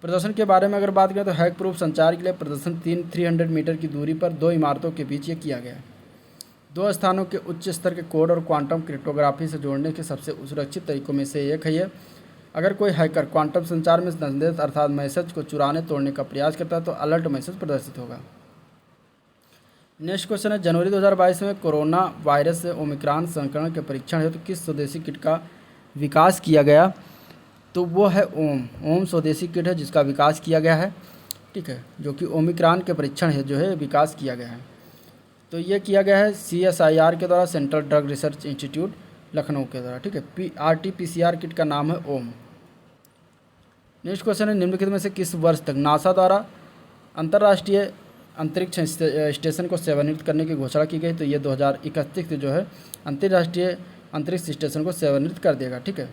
[SPEAKER 1] प्रदर्शन के बारे में अगर बात करें तो हैक प्रूफ संचार के लिए प्रदर्शन 300 मीटर की दूरी पर 2 इमारतों के बीच ये किया गया। 2 स्थानों के उच्च स्तर के कोड और क्वांटम क्रिप्टोग्राफी से जोड़ने के सबसे सुरक्षित तरीकों में से एक है ये। अगर कोई हैकर क्वांटम संचार में संदेश अर्थात मैसेज को चुराने तोड़ने का प्रयास करता है तो अलर्ट मैसेज प्रदर्शित होगा। नेक्स्ट क्वेश्चन है, जनवरी 2022 में कोरोना वायरस से ओमिक्रॉन संक्रमण के परीक्षण हेतु किस स्वदेशी किट का विकास किया गया? तो वो है ओम स्वदेशी किट है जिसका विकास किया गया है। ठीक है। जो कि ओमिक्रॉन के परीक्षण है जो है विकास किया गया है। तो ये किया गया है CSIR के द्वारा, central drug research institute Lucknow के द्वारा। ठीक है। RT-PCR किट का नाम है ओम। नेक्स्ट क्वेश्चन है, निम्नलिखित में से किस वर्ष तक नासा द्वारा अंतर्राष्ट्रीय अंतरिक्ष स्टेशन को सेवानिवृत्त करने की घोषणा की गई? तो ये 2031 से जो है अंतर्राष्ट्रीय अंतरिक्ष स्टेशन को सेवानिवृत्त कर देगा। ठीक है।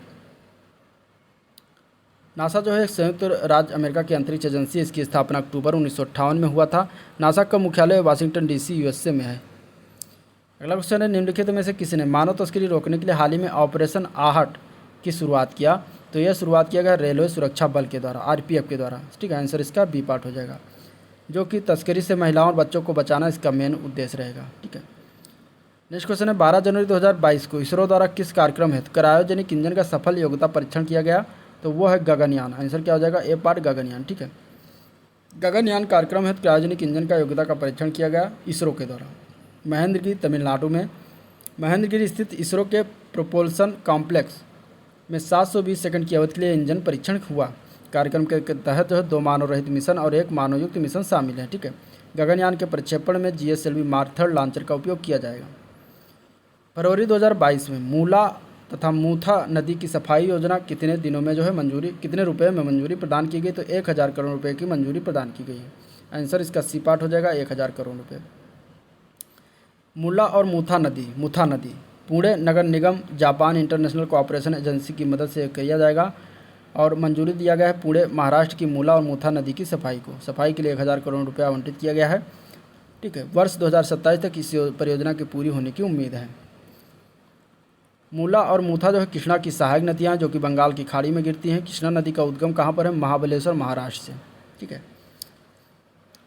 [SPEAKER 1] नासा जो है संयुक्त राज्य अमेरिका की अंतरिक्ष एजेंसी, इसकी स्थापना अक्टूबर 1958 में हुआ था। नासा का मुख्यालय वाशिंगटन DC USA में है। अगला क्वेश्चन है, निम्नलिखित में से किसने मानव तस्करी रोकने के लिए हाल ही में ऑपरेशन आहट की शुरुआत किया? तो यह शुरुआत किया गया रेलवे सुरक्षा बल के द्वारा, RPF के द्वारा। ठीक है। आंसर इसका बी पार्ट हो जाएगा। जो कि तस्करी से महिलाओं और बच्चों को बचाना इसका मेन उद्देश्य रहेगा। ठीक है। नेक्स्ट क्वेश्चन है, 12 जनवरी 2022 को इसरो द्वारा किस कार्यक्रम हेतु क्रायोजेनिक इंजन का सफल योग्यता परीक्षण किया गया? तो वो है गगनयान। आंसर क्या हो जाएगा? ए पार्ट गगनयान। ठीक है। गगनयान कार्यक्रम हेतु क्रायोजेनिक इंजन का योग्यता का परीक्षण किया गया इसरो के द्वारा महेंद्रगिरी तमिलनाडु में। महेंद्रगिरी स्थित इसरो के प्रोपल्शन कॉम्प्लेक्स में 720 सेकंड की अवधि के लिए इंजन परीक्षण हुआ। कार्यक्रम के तहत जो है 2 मानव रहित मिशन और 1 मानवयुक्त मिशन शामिल है। ठीक है। गगनयान के प्रक्षेपण में GSLV मार्क 3 लॉन्चर का उपयोग किया जाएगा। फरवरी 2022 में मूला तथा मूथा नदी की सफाई योजना कितने दिनों में जो है कितने रुपए में मंजूरी प्रदान की गई? तो 1000 करोड़ रुपए की मंजूरी प्रदान की गई है। आंसर इसका सी पार्ट हो जाएगा 1000 करोड़ रुपए। मूला और मूथा नदी पुणे नगर निगम जापान इंटरनेशनल कोऑपरेशन एजेंसी की मदद से किया जाएगा और मंजूरी दिया गया है पुणे महाराष्ट्र की मूला और मूथा नदी की सफाई के लिए 1000 करोड़ रुपये आवंटित किया गया है। ठीक है। वर्ष 2027 तक इस परियोजना की पूरी होने की उम्मीद है। मूला और मूथा जो है कृष्णा की सहायक नदियाँ हैं जो कि बंगाल की खाड़ी में गिरती हैं। कृष्णा नदी का उद्गम कहाँ पर है? महाबलेश्वर महाराष्ट्र से। ठीक है।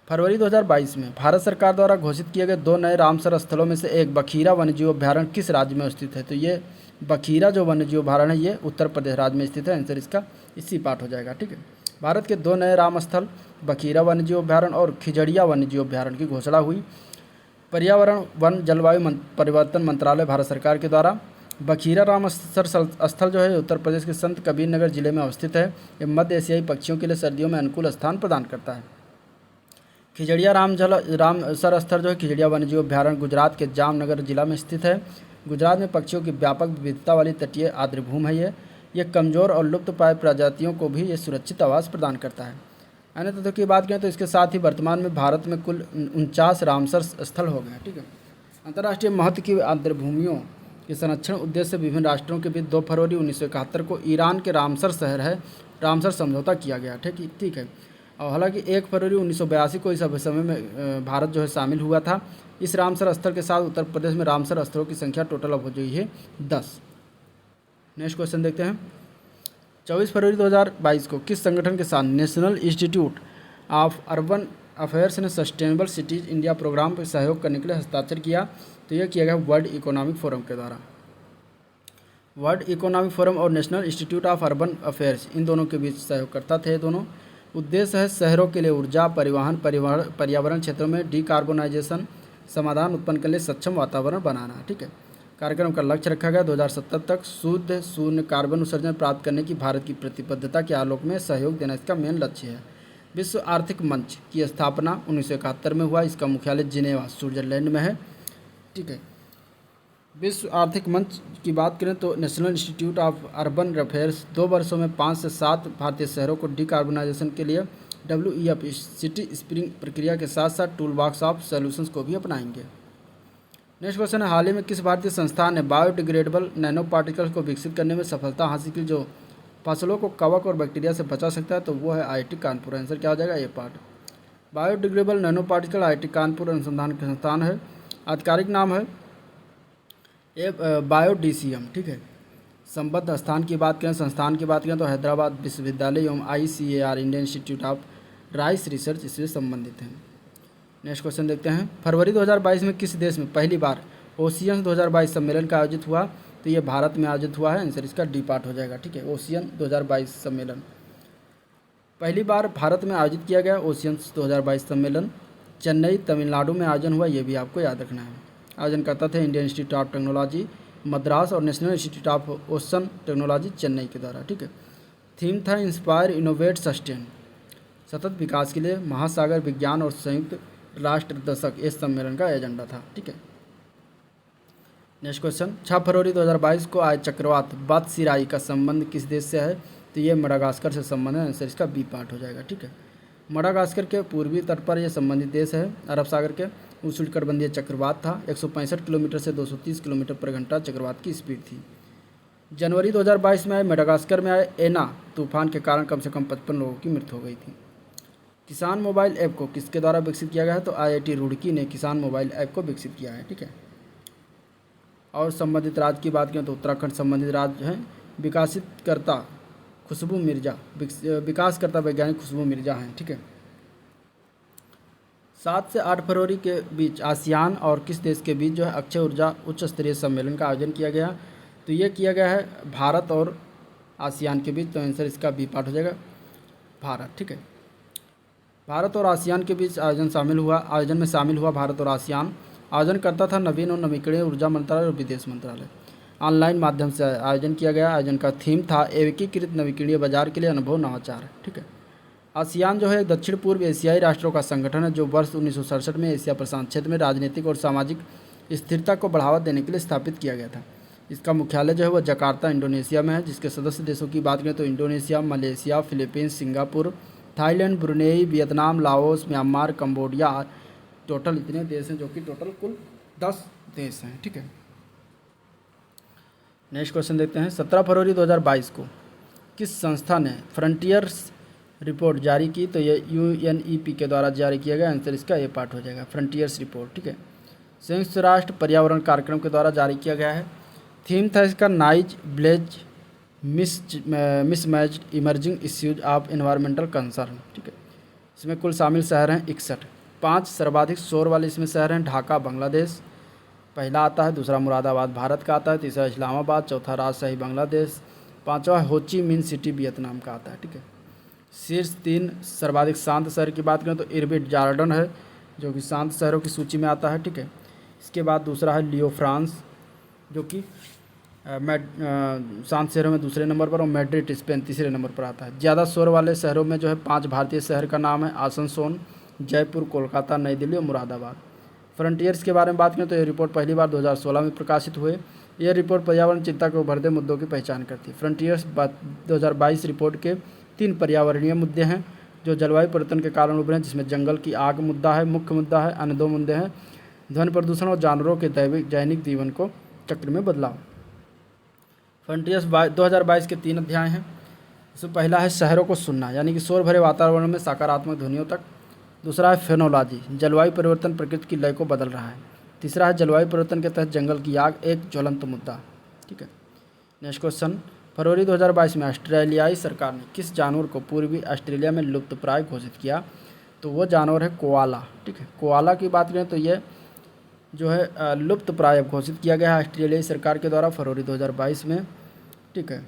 [SPEAKER 1] फरवरी 2022 में भारत सरकार द्वारा घोषित किए गए 2 नए रामसर स्थलों में से एक बखीरा वन्यजीव अभ्यारण्य किस राज्य में स्थित है? तो ये बखीरा जो वन्यजीव अभ्यारण्य है ये उत्तर प्रदेश राज्य में स्थित है। आंसर इसका इसी पार्ट हो जाएगा। ठीक है। भारत के 2 नए राम स्थल बखीरा वन्यजीव अभ्यारण्य और खिजड़िया वन्यजीव अभ्यारण्य की घोषणा हुई। पर्यावरण वन जलवायु परिवर्तन मंत्रालय भारत सरकार के द्वारा। बखीरा रामसर स्थल जो है उत्तर प्रदेश के संत कबीर नगर जिले में अवस्थित है। ये मध्य एशियाई पक्षियों के लिए सर्दियों में अनुकूल स्थान प्रदान करता है। खिजड़िया रामसर स्थल जो है खिजड़िया वन्यजीव अभ्यारण्य गुजरात के जामनगर जिला में स्थित है। गुजरात में पक्षियों की व्यापक विविधता वाली तटीय आर्द्रभूमि है। ये कमज़ोर और लुप्त प्राय प्रजातियों को भी ये सुरक्षित आवास प्रदान करता है। अन्य तथ्यों की बात करें तो इसके साथ ही वर्तमान में भारत में कुल 49 रामसर स्थल हो गए। ठीक है। अंतर्राष्ट्रीय महत्व की आर्द्रभूमियों के संरक्षण उद्देश्य से विभिन्न राष्ट्रों के बीच 2 फरवरी 1971 को ईरान के रामसर शहर है रामसर समझौता किया गया। ठीक है। और हालांकि 1 फरवरी 1982 को इस समय में भारत जो है शामिल हुआ था। इस रामसर स्थल के साथ उत्तर प्रदेश में रामसर स्थलों की संख्या टोटल अब हो गई है 10। नेक्स्ट क्वेश्चन देखते हैं। 24 फरवरी 2022 को किस संगठन के साथ national institute of urban affairs ने सस्टेनेबल सिटीज इंडिया प्रोग्राम पर सहयोग करने के लिए हस्ताक्षर किया? तो यह किया गया वर्ल्ड इकोनॉमिक फोरम के द्वारा। वर्ल्ड इकोनॉमिक फोरम और national institute of urban affairs in दोनों के बीच सहयोगकर्ता थे दोनों। उद्देश्य है शहरों के लिए ऊर्जा, परिवहन, पर्यावरण क्षेत्रों में डिकार्बोनाइजेशन समाधान उत्पन्न के लिए सक्षम वातावरण बनाना। ठीक है। कार्यक्रम का लक्ष्य रखा गया 2070 तक शुद्ध शून्य कार्बन उत्सर्जन प्राप्त करने की भारत की प्रतिबद्धता के आलोक में सहयोग देना इसका मेन लक्ष्य है। विश्व आर्थिक मंच की स्थापना 1971 में हुआ। इसका मुख्यालय जिनेवा स्विट्जरलैंड में है। ठीक है। विश्व आर्थिक मंच की बात करें तो national institute of urban affairs 2 वर्षों में 5 से 7 भारतीय शहरों को डिकार्बोनाइजेशन के लिए WEF सिटी स्प्रिंग प्रक्रिया के साथ साथ टूल बॉक्स ऑफ सॉल्यूशंस को भी अपनाएंगे। नेक्स्ट क्वेश्चन है, हाल ही में किस भारतीय संस्थान ने बायोडिग्रेडेबल नैनो पार्टिकल्स को विकसित करने में सफलता हासिल की जो फसलों को कवक और बैक्टीरिया से बचा सकता है? तो वो है IIT कानपुर। आंसर क्या हो जाएगा? ये part. Biodegradable nano particle IIT Kanpur अनुसंधान संस्थान है। आधिकारिक नाम है बायोडीसीएम। ठीक है। संबद्ध स्थान की बात करें, संस्थान की बात करें तो हैदराबाद विश्वविद्यालय एवं ICAR Indian institute of rice research इससे संबंधित हैं। नेक्स्ट क्वेश्चन देखते हैं। फरवरी 2022 में किस देश में पहली बार ओशियन 2022 सम्मेलन का आयोजित हुआ? तो ये भारत में आयोजित हुआ है। आंसर इसका डी पार्ट हो जाएगा। ठीक है। ओशियन 2022 सम्मेलन पहली बार भारत में आयोजित किया गया। ओशियन 2022 सम्मेलन चेन्नई तमिलनाडु में आयोजन हुआ। ये भी आपको याद रखना है। आयोजनकर्ता थे Indian institute of technology Madras और national institute of ocean technology Chennai के द्वारा। ठीक है। थीम था इंस्पायर इनोवेट सस्टेन, सतत विकास के लिए महासागर विज्ञान और संयुक्त राष्ट्र दशक इस सम्मेलन का एजेंडा था। ठीक है। नेक्स्ट क्वेश्चन, 6 फरवरी 2022 को आए चक्रवात बादशिराई का संबंध किस देश से है? तो ये मडागास्कर से संबंध है। आंसर इसका बी पार्ट हो जाएगा। ठीक है। मडागास्कर के पूर्वी तट पर यह संबंधित देश है। अरब सागर के उष्णकटिबंधीय चक्रवात था। 165 किलोमीटर से 230 किलोमीटर पर घंटा चक्रवात की स्पीड थी। जनवरी 2022 में आए मेडागास्कर में आए एना तूफान के कारण कम से कम 55 लोगों की मृत्यु हो गई थी। किसान मोबाइल ऐप को किसके द्वारा विकसित किया गया है? तो IIT रुड़की ने किसान मोबाइल ऐप को विकसित किया है। ठीक है। और संबंधित राज्य की बात करें तो उत्तराखंड संबंधित राज्य हैं। विकासकर्ता वैज्ञानिक खुशबू मिर्जा हैं। ठीक है। 7 से 8 फरवरी के बीच आसियान और किस देश के बीच जो है अक्षय ऊर्जा उच्च स्तरीय सम्मेलन का आयोजन किया गया? तो ये किया गया है भारत और आसियान के बीच। तो आंसर इसका बी पार्ट हो जाएगा, भारत। ठीक है। भारत और आसियान के बीच आयोजन में शामिल हुआ भारत और आसियान। आयोजन करता था नवीन और नवीकरणीय ऊर्जा मंत्रालय और विदेश मंत्रालय। ऑनलाइन माध्यम से आयोजन किया गया। आयोजन का थीम था एकीकृत नवीकरणीय बाजार के लिए अनुभव नवाचार। ठीक है। आसियान जो है दक्षिण पूर्व एशियाई राष्ट्रों का संगठन है जो वर्ष 1967 में एशिया प्रशांत क्षेत्र में राजनीतिक और सामाजिक स्थिरता को बढ़ावा देने के लिए स्थापित किया गया था। इसका मुख्यालय जो है वह जकार्ता इंडोनेशिया में है। जिसके सदस्य देशों की बात करें तो Indonesia, Malaysia, Philippines, Singapore, Thailand, Brunei, Vietnam, Laos, Myanmar, Cambodia. Total इतने देश हैं जो कि टोटल कुल 10 देश हैं। ठीक है। नेक्स्ट क्वेश्चन देखते हैं। 17 फरवरी 2022 को किस संस्था ने फ्रंटियर्स रिपोर्ट जारी की? तो ये UNEP के द्वारा जारी किया गया। आंसर इसका ए पार्ट हो जाएगा, फ्रंटियर्स रिपोर्ट। ठीक है। संयुक्त राष्ट्र पर्यावरण कार्यक्रम के द्वारा जारी किया गया है। थीम था इसका noise blaze mismatched emerging issues of environmental concern. ठीक है। इसमें कुल शामिल शहर हैं 61। 5 सर्वाधिक शोर वाले इसमें शहर हैं। ढाका बांग्लादेश पहला आता है, दूसरा मुरादाबाद भारत का आता है, तीसरा इस्लामाबाद, चौथा राजशाही बांग्लादेश, पाँचवा होची मिन सिटी वियतनाम का आता है। ठीक है। शीर्ष 3 सर्वाधिक शांत शहर की बात करें तो इरबिट जॉर्डन है जो कि शांत शहरों की सूची में आता है। ठीक है। इसके बाद दूसरा है लियो फ्रांस जो कि शांत शहरों में दूसरे नंबर पर, और मैड्रिड स्पेन तीसरे नंबर पर आता है। ज़्यादा शोर वाले शहरों में जो है 5 भारतीय शहर का नाम है आसनसोल, जयपुर, कोलकाता, नई दिल्ली और मुरादाबाद। फ्रंटियर्स के बारे में बात करें तो ये रिपोर्ट पहली बार 2016 में प्रकाशित हुए। यह रिपोर्ट पर्यावरण चिंता के उभरते मुद्दों की पहचान करती है। फ्रंटियर्स 2022 रिपोर्ट के 3 पर्यावरणीय मुद्दे हैं जो जलवायु परिवर्तन के कारण उभरे हैं, जिसमें जंगल की आग मुद्दा है, मुख्य मुद्दा है। अन्य 2 मुद्दे हैं ध्वनि प्रदूषण और जानवरों के दैनिक जीवन को चक्र में बदलाव। फ्रंटियर्स 2022 के 3 अध्याय हैं। इसमें पहला है शहरों को सुनना, यानी कि शोर भरे वातावरण में सकारात्मक ध्वनियों तक। दूसरा है फेनोलॉजी, जलवायु परिवर्तन प्रकृति की लय को बदल रहा है। तीसरा है जलवायु परिवर्तन के तहत जंगल की आग, एक ज्वलंत मुद्दा। ठीक है, नेक्स्ट क्वेश्चन, फरवरी 2022 में ऑस्ट्रेलियाई सरकार ने किस जानवर को पूर्वी ऑस्ट्रेलिया में लुप्तप्राय घोषित किया? तो वो जानवर है कोआला। ठीक है, कोआला की बात करें तो ये जो है लुप्तप्राय घोषित किया गया है ऑस्ट्रेलियाई सरकार के द्वारा फरवरी 2022 में। ठीक है,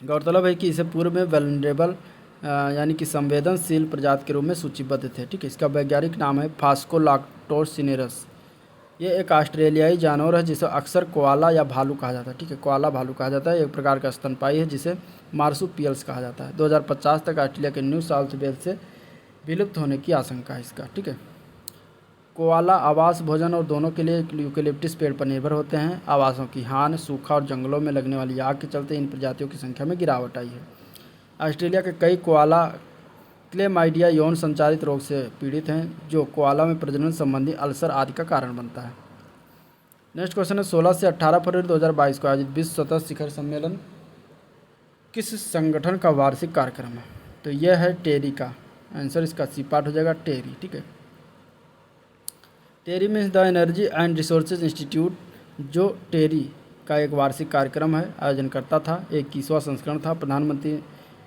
[SPEAKER 1] गौरतलब है कि इसे पूर्व में वेलनरेबल यानी कि संवेदनशील प्रजाति के रूप में सूचीबद्ध थे। ठीक है, इसका वैज्ञानिक नाम है फास्कोलाक्टोस सिनेरस। ये एक ऑस्ट्रेलियाई जानवर है जिसे अक्सर कोआला या भालू कहा जाता है। ठीक है, कोआला भालू कहा जाता है। एक प्रकार का स्तनपायी है जिसे मार्सुपियल्स कहा जाता है। 2050 तक ऑस्ट्रेलिया के न्यू साउथ वेल्स से विलुप्त होने की आशंका है इसका। ठीक है, कोआला आवास, भोजन और दोनों के लिए यूकेलिप्टस पेड़ पर निर्भर होते हैं। आवासों की हानि, सूखा और जंगलों में लगने वाली आग के चलते इन प्रजातियों की संख्या में गिरावट आई है। ऑस्ट्रेलिया के कई कोआला क्लेमाइडिया यौन संचारित रोग से पीड़ित हैं, जो कोआला में प्रजनन संबंधी अल्सर आदि का कारण बनता है। नेक्स्ट क्वेश्चन है, 16 से 18 फरवरी 2022 को आयोजित विश्व सतत शिखर सम्मेलन किस संगठन का वार्षिक कार्यक्रम है? तो यह है टेरी का। आंसर इसका सी पार्ट हो जाएगा, टेरी। ठीक है, TERI means the energy and resources institute, जो टेरी का एक वार्षिक कार्यक्रम है, आयोजन करता था। 21वां संस्करण था। प्रधानमंत्री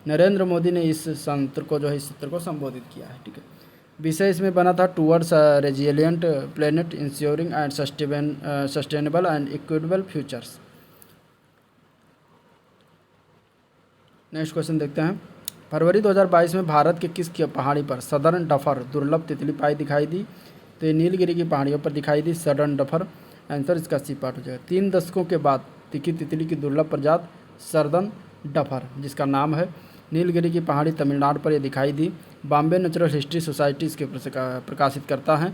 [SPEAKER 1] नरेंद्र मोदी ने इस सत्र को संबोधित किया है। ठीक है, विषय इसमें बना था towards resilient planet ensuring and sustainable and equitable futures. Next question देखते हैं, फरवरी 2022 में भारत के किस पहाड़ी पर सदर्न डफर दुर्लभ तितली पाई दिखाई दी? तो ये नीलगिरी की पहाड़ियों पर दिखाई दी सदर्न डफर। आंसर इसका सी पार्ट हो जाएगा। 3 दशकों के बाद दिखी तितली की दुर्लभ प्रजाति सदर्न डफर, जिसका नाम है नीलगिरी की पहाड़ी तमिलनाडु पर यह दिखाई दी। बॉम्बे नेचुरल हिस्ट्री सोसाइटी इसके प्रकाशित करता है।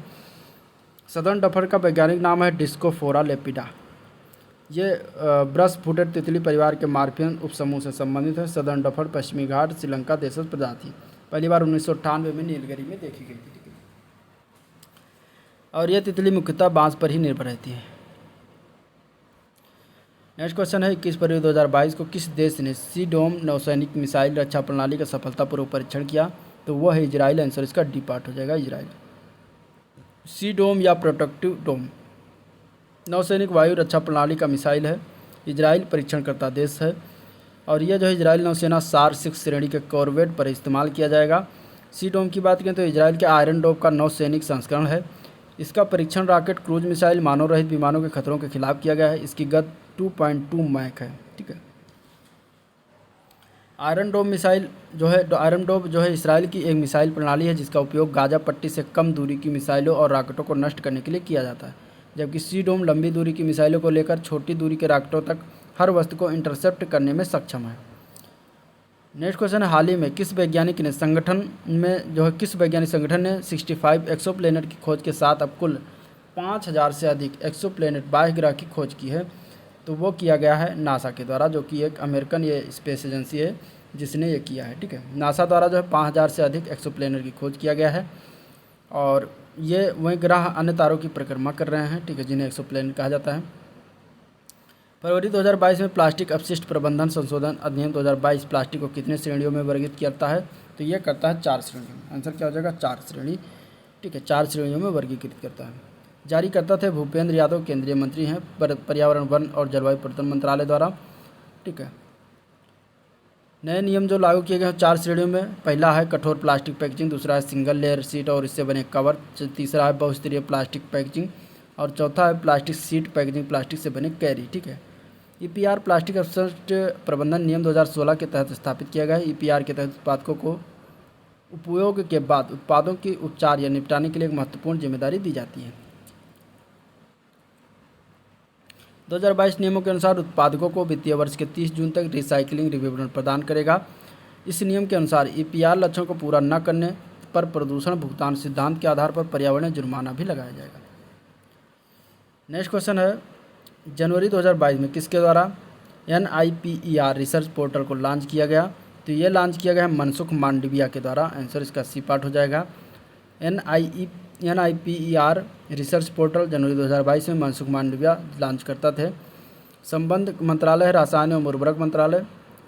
[SPEAKER 1] सदर्न डफर का वैज्ञानिक नाम है डिस्कोफोरा लेपिडा। ये ब्रश फुटेड तितली परिवार के मार्फियन उपसमूह से संबंधित है। सदर्न डफर पश्चिमी घाट श्रीलंका देशज प्रजाति पहली बार 1998 में नीलगिरी में देखी गई थी। और यह तितली मुख्यतः बांस पर ही निर्भर रहती है। नेक्स्ट क्वेश्चन है, 21 फरवरी 2022 को किस देश ने सी डोम नौसैनिक मिसाइल रक्षा प्रणाली का सफलतापूर्वक परीक्षण किया? तो वह है इजराइल। आंसर इसका डी पार्ट हो जाएगा, इजराइल। सी डोम या प्रोटेक्टिव डोम नौसैनिक वायु रक्षा प्रणाली का मिसाइल है। इजराइल परीक्षणकर्ता देश है और यह जो है इजराइल नौसेना सार 6 श्रेणी के कॉर्वेट पर इस्तेमाल किया जाएगा। सी डोम की बात करें तो इजराइल के आयरन डोम का नौसैनिक संस्करण है। इसका परीक्षण रॉकेट, क्रूज मिसाइल, मानव रहित विमानों के खतरों के खिलाफ किया गया है। इसकी गति 2.2 मैक है। ठीक है, आयरन डोम जो है इजराइल की एक मिसाइल प्रणाली है जिसका उपयोग गाजा पट्टी से कम दूरी की मिसाइलों और रॉकेटों को नष्ट करने के लिए किया जाता है, जबकि सी डोम लंबी दूरी की मिसाइलों को लेकर छोटी दूरी के रॉकेटों तक हर वस्तु को इंटरसेप्ट करने में सक्षम है। नेक्स्ट क्वेश्चन है, हाल ही में किस वैज्ञानिक संगठन ने 65 एक्सोप्लैनेट की खोज के साथ अब कुल 5000 से अधिक एक्सोप्लैनेट बाह्य ग्रह की खोज की है? तो वो किया गया है नासा के द्वारा, जो कि एक अमेरिकन स्पेस एजेंसी है जिसने ये किया है। ठीक है, नासा द्वारा जो है 5000 से अधिक एक्सोप्लैनेट की खोज किया गया है और ये वही ग्रह अन्य तारों की परिक्रमा कर रहे हैं। ठीक है, जिन्हें एक्सोप्लैनेट कहा जाता है। फरवरी 2022 में प्लास्टिक अपशिष्ट प्रबंधन संशोधन अधिनियम 2022 प्लास्टिक को कितने श्रेणियों में वर्गीकृत करता है? तो ये करता है 4 श्रेणियों में। आंसर क्या हो जाएगा? 4 श्रेणी। ठीक है, 4 श्रेणियों में वर्गीकृत करता है। जारी करता थे भूपेंद्र यादव, केंद्रीय मंत्री हैं पर्यावरण, वन और जलवायु परिवर्तन मंत्रालय द्वारा। ठीक है, नए नियम जो लागू किए गए हैं 4 श्रेणियों में, पहला है कठोर प्लास्टिक पैकेजिंग, दूसरा है सिंगल लेयर शीट और इससे बने कवर, तीसरा है बहुस्तरीय प्लास्टिक पैकेजिंग और चौथा है प्लास्टिक शीट पैकेजिंग, प्लास्टिक से बने कैरी। ठीक है, ईपीआर प्लास्टिक अपशिष्ट प्रबंधन नियम 2016 के तहत स्थापित किया गया है। ईपीआर के तहत उत्पादकों को उपयोग के बाद उत्पादों के उपचार या निपटाने के लिए एक महत्वपूर्ण जिम्मेदारी दी जाती है। 2022 नियमों के अनुसार उत्पादकों को वित्तीय वर्ष के 30 जून तक रिसाइकलिंग विवरण प्रदान करेगा। इस नियम के अनुसार ईपीआर लक्ष्यों को पूरा न करने पर प्रदूषण भुगतान सिद्धांत के आधार पर पर्यावरण जुर्माना भी लगाया जाएगा। नेक्स्ट क्वेश्चन है, जनवरी 2022 में किसके द्वारा NIPER रिसर्च पोर्टल को लॉन्च किया गया? तो ये लॉन्च किया गया है मनसुख मांडविया के द्वारा। आंसर इसका सी पार्ट हो जाएगा। NIPER रिसर्च पोर्टल जनवरी 2022 में मनसुख मांडविया लॉन्च करता थे। संबंध मंत्रालय है रसायन एवं उर्वरक मंत्रालय।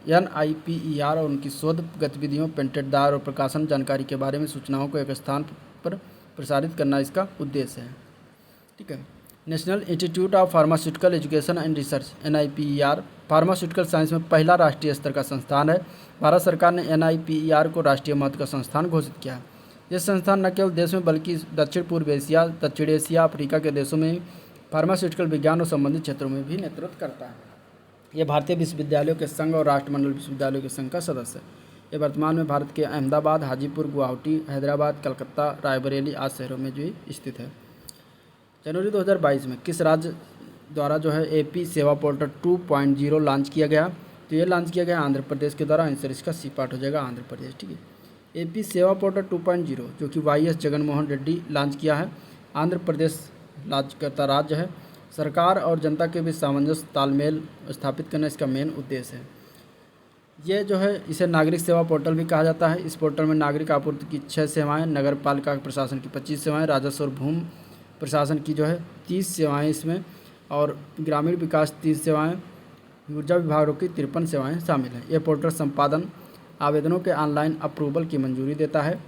[SPEAKER 1] NIPER और उनकी शोध गतिविधियों, पेटेंटदार और प्रकाशन जानकारी के बारे में सूचनाओं को एक स्थान पर प्रसारित करना इसका उद्देश्य है। ठीक है। National institute of pharmaceutical education and research NIPER pharmaceutical science में पहला राष्ट्रीय स्तर का संस्थान है। भारत सरकार ने NIPER को राष्ट्रीय महत्व का संस्थान घोषित किया है। यह संस्थान न केवल देश में बल्कि दक्षिण पूर्व एशिया, दक्षिण एशिया, अफ्रीका के देशों में फार्मास्यूटिकल विज्ञान और संबंधित क्षेत्रों में भी नेतृत्व करता है। यह भारतीय विश्वविद्यालयों के संघ और राष्ट्रमंडल विश्वविद्यालयों के संघ का सदस्य है। ये वर्तमान में भारत के अहमदाबाद, हाजीपुर, गुवाहाटी, हैदराबाद, कलकत्ता, रायबरेली आदि शहरों में जो स्थित है। जनवरी 2022 में किस राज्य द्वारा जो है AP सेवा पोर्टल 2.0 लॉन्च किया गया? तो ये लॉन्च किया गया आंध्र प्रदेश के द्वारा। आंसर इसका सी पार्ट हो जाएगा आंध्र प्रदेश। ठीक है। AP सेवा पोर्टल 2.0 जो कि YS जगनमोहन रेड्डी लॉन्च किया है। आंध्र प्रदेश लॉन्च करता राज्य है। सरकार और जनता के बीच सामंजस्य तालमेल स्थापित करना इसका मेन उद्देश्य है। ये जो है इसे नागरिक सेवा पोर्टल भी कहा जाता है। इस पोर्टल में नागरिक आपूर्ति की 6 सेवाएं, नगर पालिका प्रशासन की 25 सेवाएं, राजस्व और भूमि प्रशासन की जो है 30 सेवाएं इसमें, और ग्रामीण विकास 30 सेवाएं, ऊर्जा विभागों की 53 सेवाएं शामिल हैं। यह पोर्टल संपादन आवेदनों के ऑनलाइन अप्रूवल की मंजूरी देता है।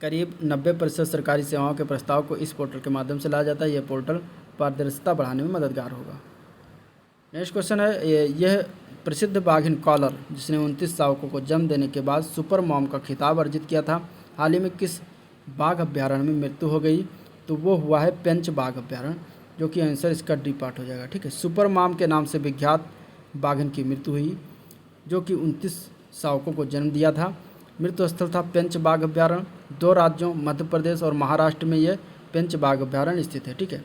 [SPEAKER 1] करीब 90% सरकारी सेवाओं के प्रस्ताव को इस पोर्टल के माध्यम से लाया जाता है। यह पोर्टल पारदर्शिता बढ़ाने में मददगार होगा। नेक्स्ट क्वेश्चन है, यह प्रसिद्ध बाघिन कॉलर जिसने 29 शावकों को जन्म देने के बाद सुपर मॉम का खिताब अर्जित किया था, हाल ही में किस बाघ अभ्यारण्य में मृत्यु हो गई? तो वो हुआ है पेंच बाघ अभ्यारण्य, जो कि आंसर इसका डी पार्ट हो जाएगा। ठीक है। सुपर मॉम के नाम से विख्यात बाघिन की मृत्यु हुई जो कि 29 शावकों को जन्म दिया था। मृत्यु स्थल था पेंच बाघ अभ्यारण्य। 2 राज्यों मध्य प्रदेश और महाराष्ट्र में यह पेंच बाघ अभ्यारण्य स्थित है। ठीक है।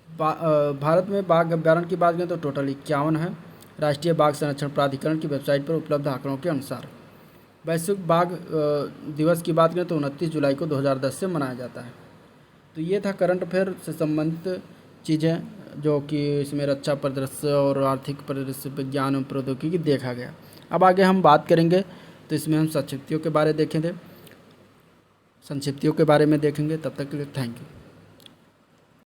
[SPEAKER 1] भारत में बाघ अभ्यारण्य की बात करें तो टोटल 51 है। राष्ट्रीय बाघ संरक्षण प्राधिकरण की वेबसाइट पर उपलब्ध आंकड़ों के अनुसार। वैश्विक बाघ दिवस की बात करें तो 29 जुलाई को 2010 से मनाया जाता है। तो ये था करंट अफेयर से संबंधित चीज़ें जो कि इसमें रक्षा परिदृश्य और आर्थिक परिदृश्य, विज्ञान और प्रौद्योगिकी देखा गया। अब आगे हम बात करेंगे तो इसमें हम संक्षिप्तियों के बारे में देखेंगे। तब तक के लिए थैंक यू।